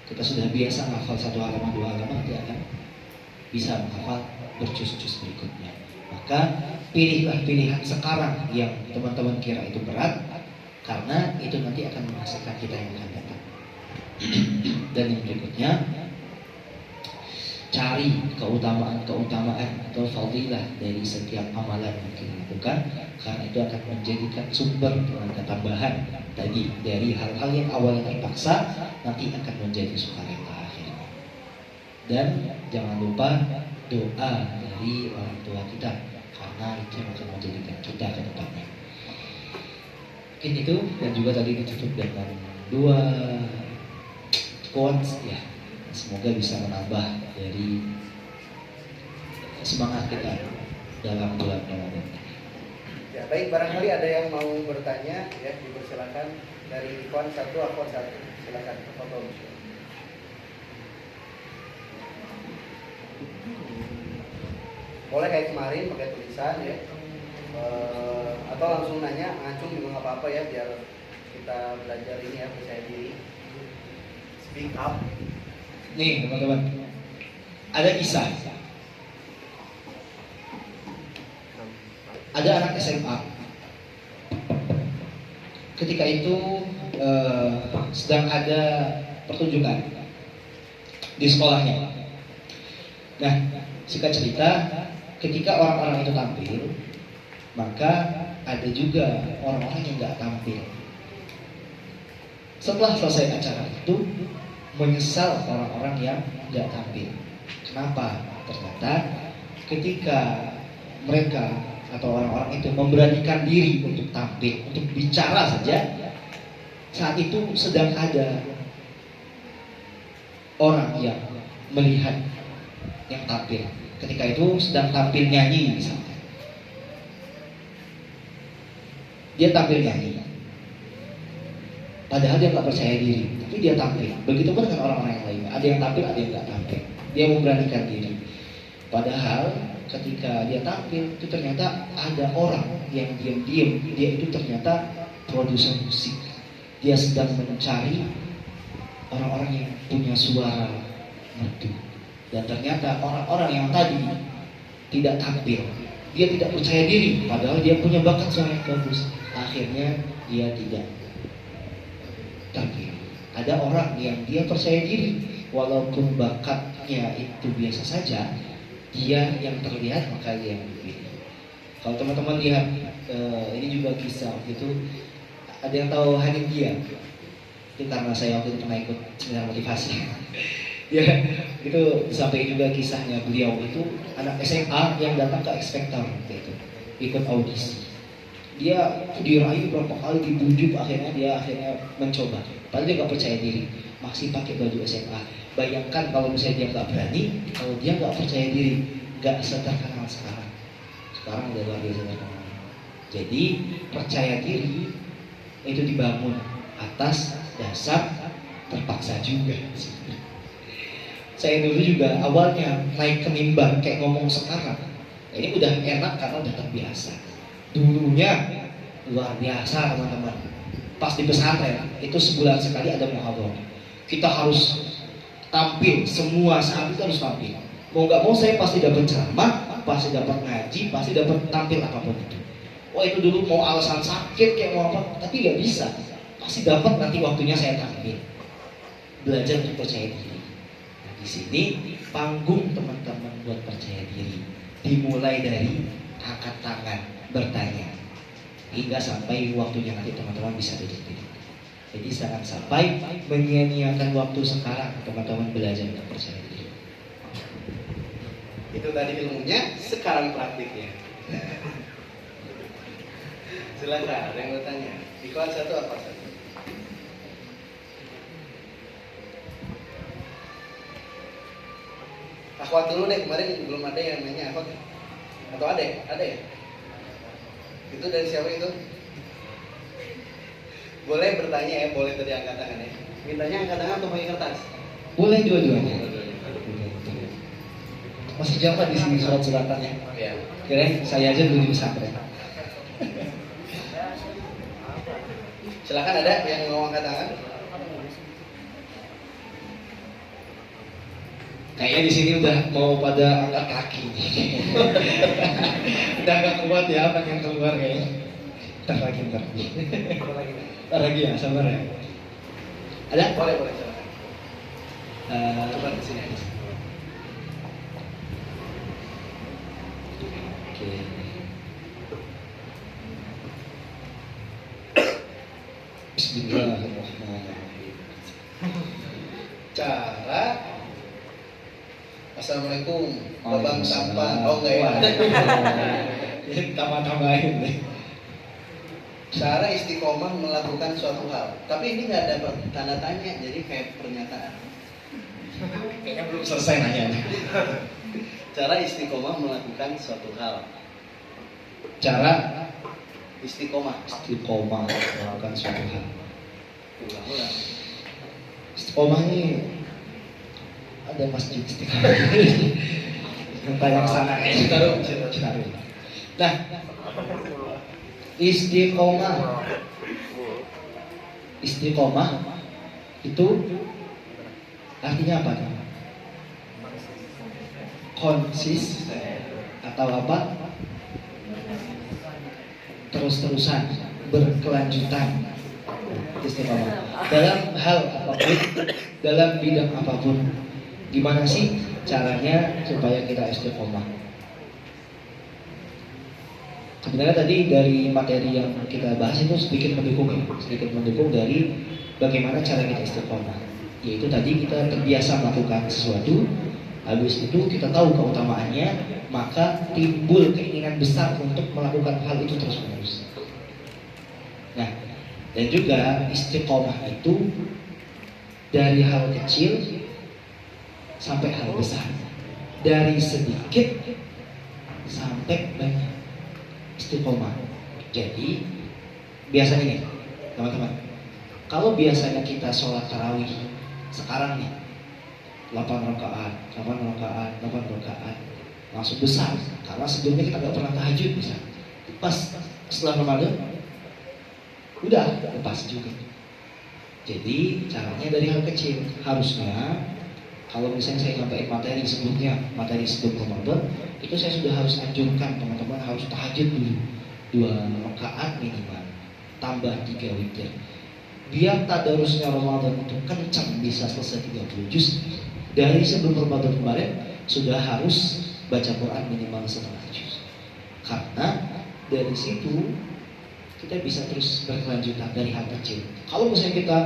Kita sudah biasa menghafal 1 halaman 2 halaman, nanti akan bisa menghafal berjus-jus berikutnya. Maka pilihlah pilihan sekarang yang teman-teman kira itu berat, karena itu nanti akan menghasilkan kita yang akan datang. Dan yang berikutnya, cari keutamaan atau fadilah dari setiap amalan yang kita lakukan, karena itu akan menjadikan sumber tenaga tambahan tadi dari hal-hal yang awalnya terpaksa, nanti akan menjadi sukarela akhirnya. Dan jangan lupa doa dari orang tua kita, karena itu yang akan menjadikan kita ke depannya. Mungkin itu, dan juga tadi ditutup dengan 2 quotes ya. Semoga bisa menambah dari semangat kita dalam bulan Ramadan. Ya baik, barangkali ada yang mau bertanya ya, dipersilakan dari Ikhwan 1, Akhwan 1. Silakan foto. Boleh kayak kemarin pakai tulisan ya, atau langsung nanya, ngacung juga nggak apa-apa ya, biar kita belajar ini ya, percaya diri. Speak up. Nih teman-teman, ada kisah. Ada anak SMA. Ketika itu sedang ada pertunjukan di sekolahnya. Nah, singkat cerita, ketika orang-orang itu tampil, maka ada juga orang-orang yang nggak tampil. Setelah selesai acara itu, menyesal orang-orang yang nggak tampil. Kenapa? Ternyata ketika mereka atau orang-orang itu memberanikan diri untuk tampil, untuk bicara saja, saat itu sedang ada orang yang melihat yang tampil. Ketika itu sedang tampil nyanyi misalnya, dia tampil nyanyi, padahal dia nggak percaya diri, tapi dia tampil. Begitupun dengan orang-orang yang lainnya, ada yang tampil, ada yang nggak tampil. Dia memberanikan diri, padahal ketika dia tampil itu ternyata ada orang yang diam-diam, dia itu ternyata produser musik. Dia sedang mencari orang-orang yang punya suara merdu. Dan ternyata orang-orang yang tadi tidak tampil, dia tidak percaya diri, padahal dia punya bakat suara yang bagus. Akhirnya dia tidak tampil. Ada orang yang dia percaya diri, walaupun bakatnya itu biasa saja, dia yang terlihat maka dia yang dipilih. Kalau teman-teman lihat, ini juga kisah gitu, ada yang tahu Hanim Dia? Itu karena saya waktu itu pernah ikut seminar motivasi. Ya, itu disampaikan juga kisahnya beliau itu anak SMA yang datang ke X-Factor gitu, ikut audisi. Dia dirayu berapa kali, dibujuk, akhirnya dia mencoba. Padahal dia nggak percaya diri, masih pakai baju SMA. Bayangkan kalau misalnya dia nggak berani, kalau dia nggak percaya diri, nggak seterkenal sekarang. Sekarang udah luar biasa terkenal. Jadi percaya diri itu dibangun atas dasar terpaksa juga. Saya dulu juga awalnya naik ke mimbar kayak ngomong sekarang. Ini udah enak karena udah terbiasa. Dulunya luar biasa teman-teman. Pas di pesantren itu sebulan sekali ada muhadharah. Kita harus tampil, semua saat itu harus tampil. Mau nggak mau saya pasti dapat ceramah, pasti dapat ngaji, pasti dapat tampil apapun itu. Wah itu dulu mau alasan sakit kayak mau apa, tapi nggak bisa. Pasti dapat nanti waktunya saya tampil. Belajar untuk percaya diri. Nah, di sini panggung teman-teman buat percaya diri. Dimulai dari angkat tangan, bertanya, hingga sampai waktunya nanti teman-teman bisa duduk. Jadi jangan sampai menyia-nyiakan waktu sekarang teman-teman belajar untuk percaya diri. Itu tadi ilmunya, sekarang praktiknya. Silakan, ada yang bertanya. Iklan satu apa satu? Akhwat dulu deh, kemarin belum ada yang nanya akhwat. Atau ada ya? Ada ya? Itu dari siapa itu? Boleh bertanya ya, boleh tadi angkat tangan ya. Mintanya angkat tangan atau pakai kertas? Boleh dua-duanya. Masih jawab di sini surat-suratannya. Ya. Kirain saya aja dulu di pesantren. Silakan, ada yang mau angkat tangan? Kayaknya di sini udah mau pada angkat kaki. Udah gak kuat ya, pengen keluar kayaknya. Ntar lagi. Ntar lagi ya, sabar ya. Ada? Boleh, boleh, silakan. Coba di sini aja. Oke. Bismillahirrahmanirrahim. Cara Assalamualaikum, Babang Waalaikumsalam. Tampan. Oh enggak ya. Tambah-tambahin deh. Cara istiqomah melakukan suatu hal. Tapi ini nggak ada tanda tanya, jadi kayak pernyataan. Kayaknya belum selesai nanya. Cara istiqomah melakukan suatu hal. Cara Istiqomah. istiqomah melakukan suatu hal. Ulang-ulang. Istiqomah ini ada masjid istiqomah. Yang sana Citarum. Nah, istiqomah itu artinya apa? Konsisten atau apa? Terus-terusan, berkelanjutan. Istiqomah dalam hal apapun, dalam bidang apapun. Gimana sih caranya supaya kita istiqomah? Sebenarnya tadi dari materi yang kita bahas itu sedikit mendukung dari bagaimana cara kita istiqomah. Yaitu tadi kita terbiasa melakukan sesuatu, habis itu kita tahu keutamaannya, maka timbul keinginan besar untuk melakukan hal itu terus-menerus. Nah, dan juga istiqomah itu dari hal kecil sampai hal besar, dari sedikit sampai banyak. Istiqomah. Jadi biasanya nih teman-teman, kalau biasanya kita sholat tarawih sekarang nih 8 rakaat langsung besar, karena sebelumnya kita nggak pernah tahajud bisa. Pas setelah Ramadan udah lepas juga. Jadi caranya dari hal kecil. Harusnya kalau misalnya saya sampaikan materi sebelum Ramadan, itu saya sudah harus anjurkan teman-teman harus tahajud dulu 2 rakaat minimal, tambah 3 witir. biar tadarusnya Ramadan itu kencang bisa selesai 30 juz. Dari sebelum Ramadan kemarin sudah harus baca Quran minimal setengah juz. Karena dari situ kita bisa terus berkelanjutan dari hal kecil. Kalau misalnya kita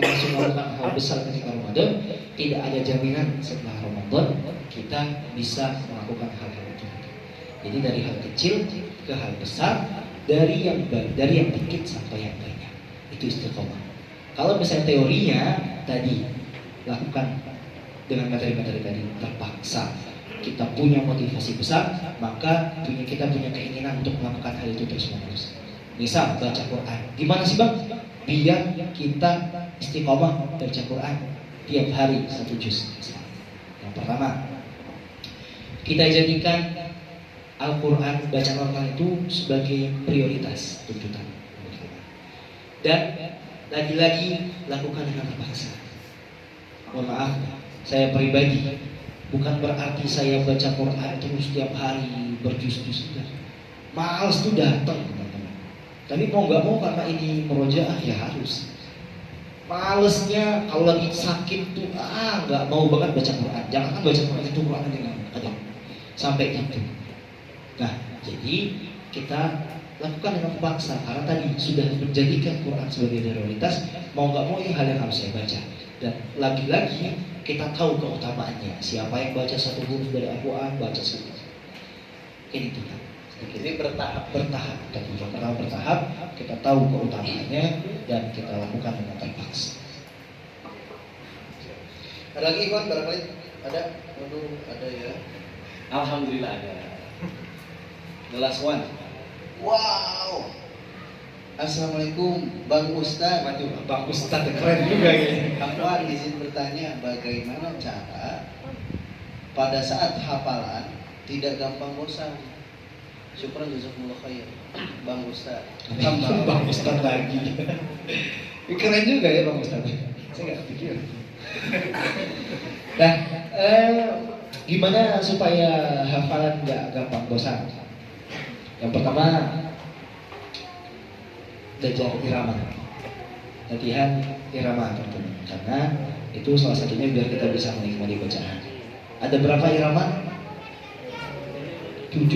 langsung melakukan hal besar ketika Ramadan, tidak ada jaminan setelah Ramadan kita bisa melakukan hal-hal itu. Jadi dari hal kecil ke hal besar, dari yang dikit sampai yang banyak, itu istiqomah. Kalau misalnya teorinya tadi lakukan dengan materi-materi tadi, terpaksa kita punya motivasi besar, maka kita punya keinginan untuk melakukan hal itu terus-menerus. Misal baca Quran, gimana sih Bang? Biar kita istiqomah baca Quran tiap hari 1 juz. Yang pertama, kita jadikan Al-Quran, bacaan Al-Quran itu sebagai prioritas tuntutan. Dan lagi-lagi lakukan dengan terpaksa. Mohon maaf, saya pribadi bukan berarti saya baca Quran terus tiap hari berjus-jus. Males tuh datang, teman-teman. Tapi mau nggak mau karena ini murojaah ya harus. Malesnya kalau lagi sakit tuh nggak mau banget baca Quran. Jangan kan baca Quran itu Quran dengan ada sampai itu. Nah, jadi kita lakukan dengan paksa karena tadi sudah menjadikan Quran sebagai prioritas. Mau nggak mau ini hal yang harus saya baca. Dan lagi-lagi kita tahu keutamaannya. Siapa yang baca satu huruf dari Al-Quran baca satu. Ini tidak. Jadi bertahap. Bertahap, kita tahu keutamaannya dan kita lakukan dengan terpaksa. Ada lagi Iwan barangkali? Ada? Waduh, ada ya. Alhamdulillah ada. The last one. Wow. Assalamualaikum Bang Ustadz. Waduh, Bang Ustadz keren juga ini. Afwan izin bertanya, bagaimana cara pada saat hafalan tidak gampang bosan? Syukran jazakumullah khair. Bang Ustadz. Bang Ustadz lagi. Keren juga ya Bang Ustadz. Saya nggak kepikiran. Nah, gimana supaya hafalan nggak gampang bosan? Yang pertama, belajar irama, latihan irama teman-teman. Karena itu salah satunya biar kita bisa menikmati bacaan. Ada berapa irama? 7.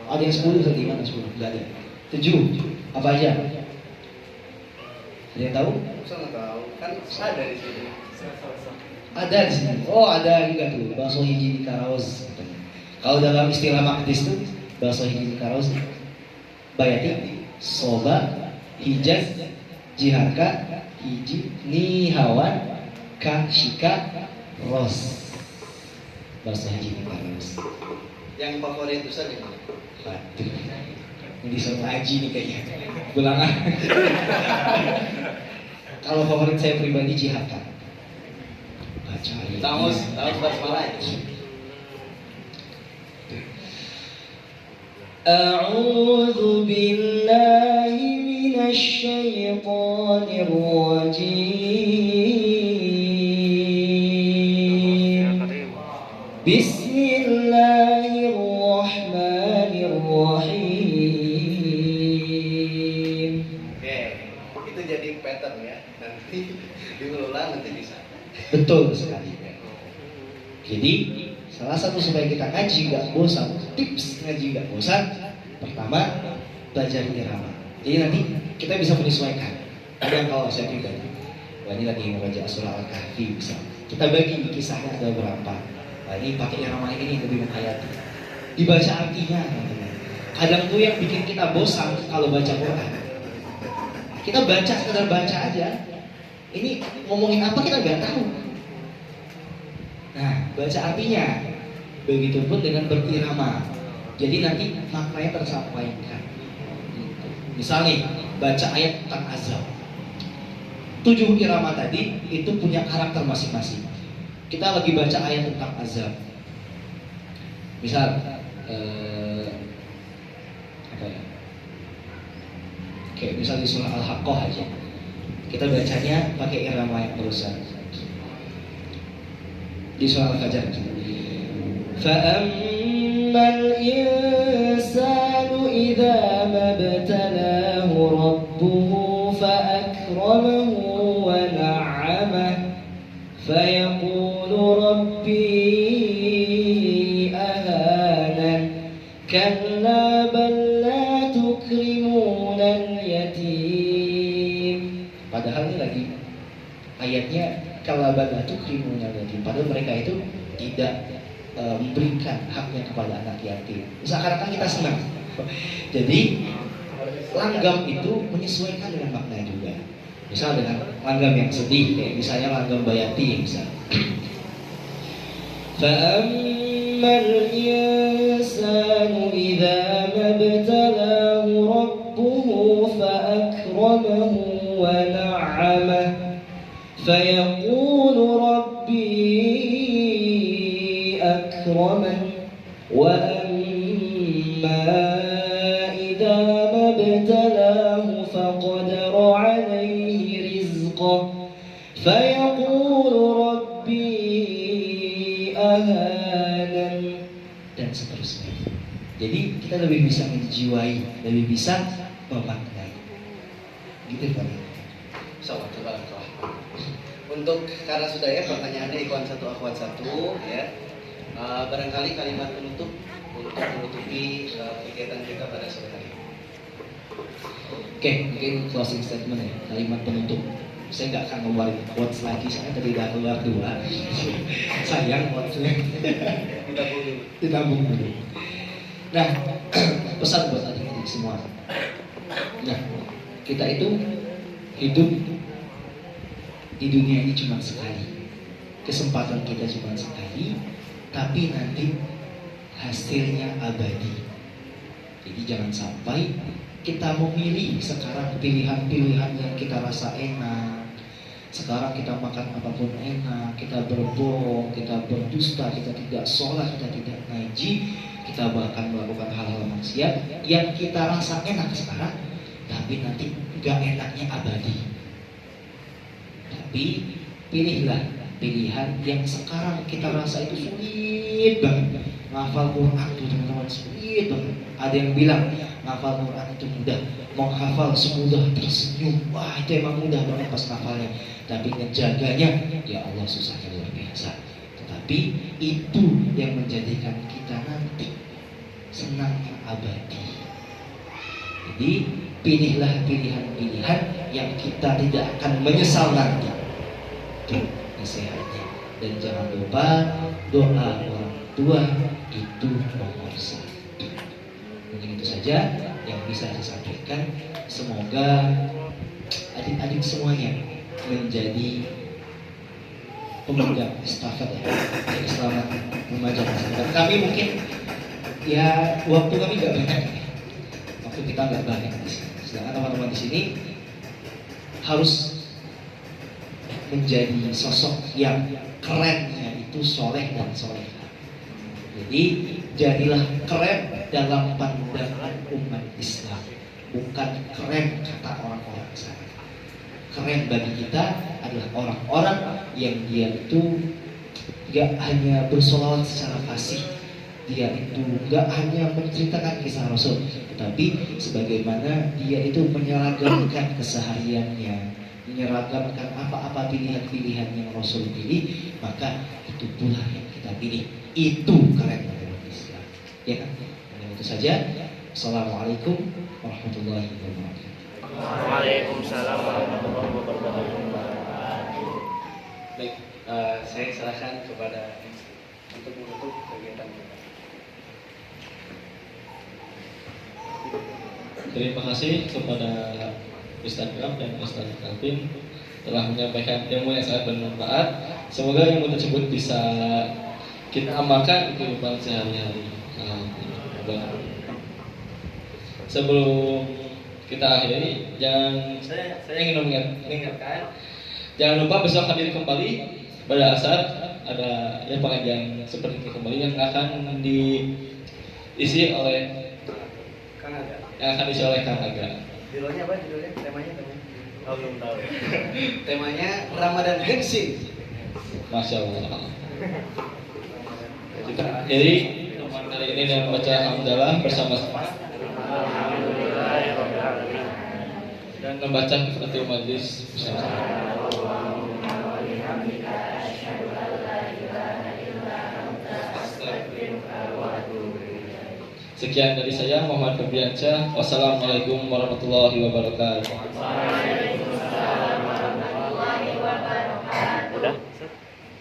Ada yang 10 tadi, mana 10? Enggak ada. 7. Apa aja? Ada yang tahu? Saya nggak tahu. Kan ada di sini. Ada di sini. Oh, ada juga tuh. Bakso hiji di karaos. Kalau dalam istilah makdis tuh, bakso hiji di karaos, bayati, soba, hijaz, jiharka, hiji, nihawan, shika, ros. Bakso hiji di karaos. Yang favorit Ustadz di mana? Waduh, ini disuruh ngaji nih kayaknya. Ulangan. Kalau favorit saya pribadi jiharka. Baca ayat. Tamus basmalah itu. A'udzu billahi minasy syaithanir rajim. Bismillahirrahmanirrahim. Oke, itu jadi pattern ya. Nanti diulang nanti bisa. Betul sekali. Jadi salah satu supaya kita ngaji nggak bosan, tips ngaji nggak bosan, pertama belajar irama. Jadi nanti kita bisa menyesuaikan. Ada yang kalau saya pribadi, wah ini lagi membaca surah Al-Kahfi misal, kita bagi kisahnya ada berapa. Nah ini pakai irama ini lebih menghayati. Dibaca artinya, teman-teman. Kadang tuh yang bikin kita bosan kalau baca Quran. Kita baca sekedar baca aja. Ini ngomongin apa kita nggak tahu. Nah, baca artinya. Begitupun dengan berirama. Jadi nanti maknanya tersampaikan. Gitu. Misal nih, baca ayat tentang azab. 7 irama tadi itu punya karakter masing-masing. Kita lagi baca ayat tentang azab. Misal, apa ya? Kayak misal di surah Al-Haqqah aja. Kita bacanya pakai irama yang berusaha. Di surah Al-Fajr. فَأَمَّا الْإِنسَانُ إِذَا مَا ابْتَلَاهُ رَبُّهُ فَأَكْرَمَهُ فأكرمه ونعمه فيقول ربي أهانن كلا بل لا تكرمون اليتيم. Padahal ini lagi ayatnya kala bal la tukrimuna al-yatim. Padahal mereka itu tidak memberikan haknya kepada anak yatim. Seakan-akan kita senang. Jadi langgam itu menyesuaikan dengan makna juga. Misal dengan langgam yang sedih, kayak misalnya langgam bayati misal. فأما الإنسان إذا ما ابتلاه ربه فأكرمه ونعمه فيقول ربي أكرمن وأما إذا ما ابتلاه فقدر عليه رزقه فيقول ربي أهانن Dan seterusnya. Jadi kita lebih bisa menjiwai, lebih bisa memaknai. Gitu Pak. Untuk karena sudah ya pertanyaannya ikhwan satu akhwat satu ya, barangkali kalimat penutup untuk menutupi kegiatan kita pada sore hari ini. Oke, mungkin closing statement ya, kalimat penutup. Saya nggak akan ngeluarin quotes lagi, saya tadi udah keluar 2. Sayang quotesnya. Ditabung dulu. Nah, pesan buat adik-adik semua. Nah, kita itu hidup di dunia ini cuma sekali. Kesempatan kita cuma sekali, tapi nanti hasilnya abadi. Jadi jangan sampai kita memilih sekarang pilihan-pilihan yang kita rasa enak. Sekarang kita makan apapun enak, kita berbohong, kita berdusta, kita tidak sholat, kita tidak ngaji, kita bahkan melakukan hal-hal maksiat yang kita rasa enak sekarang, tapi nanti gak enaknya abadi. Tapi pilihlah pilihan yang sekarang kita rasa itu sulit banget. Ngafal Quran tuh teman-teman sulit banget. Ada yang bilang ngafal Quran itu mudah, mau hafal semudah tersenyum. Wah itu emang mudah banget pas ngafalnya. Tapi ngejaganya ya Allah susahnya luar biasa. Tetapi itu yang menjadikan kita nanti senangnya abadi. Jadi pilihlah pilihan-pilihan yang kita tidak akan menyesal nanti. Itu nasihatnya. Dan jangan lupa doa orang tua itu nomor 1. Mungkin itu saja yang bisa disampaikan. Semoga adik-adik semuanya menjadi pemegang estafet ya, selamat memegang estafet. Kami mungkin ya waktu kami nggak banyak, waktu kita nggak banyak di sini. Sedangkan teman-teman di sini harus menjadi sosok yang kerennya itu soleh dan soleha. Jadi jadilah keren dalam pandangan umat Islam, bukan keren kata orang-orang sana. Keren bagi kita adalah orang-orang yang dia itu gak hanya bersolawat secara fasih, dia itu gak hanya menceritakan kisah Rasul, tetapi sebagaimana dia itu menyeragamkan kesehariannya, menyeragamkan apa-apa pilihan-pilihan yang Rasul pilih, maka itu pula yang kita pilih. Itu keren dalam Islam. Ya kan? Dan itu saja. Assalamualaikum warahmatullahi wabarakatuh. Waalaikumsalam warahmatullahi wabarakatuh. Baik, saya serahkan kepada untuk menutup kegiatan kita. Terima kasih kepada Ustaz Ram dan Ustaz Calvin telah menyampaikan ilmu yang sangat bermanfaat. Semoga ilmu tersebut bisa kita amalkan di kehidupan sehari-hari. Sebelum kita akhiri, saya ingin mengingatkan, jangan lupa besok hadir kembali pada asar ada ya pengajian seperti ini kembali yang akan diisi oleh Kang Aga. yang akan diisi oleh Kang Aga. Judulnya apa? Temanya? Oh, belum tahu. Temanya Ramadan Hensing. Masya Allah. Jadi hari ini dengan membaca alhamdulillah bersama-sama. dan membaca kifaratul majlis bersama. Sekian dari saya, Muhammad Febriansyah. Wassalamualaikum warahmatullahi wabarakatuh.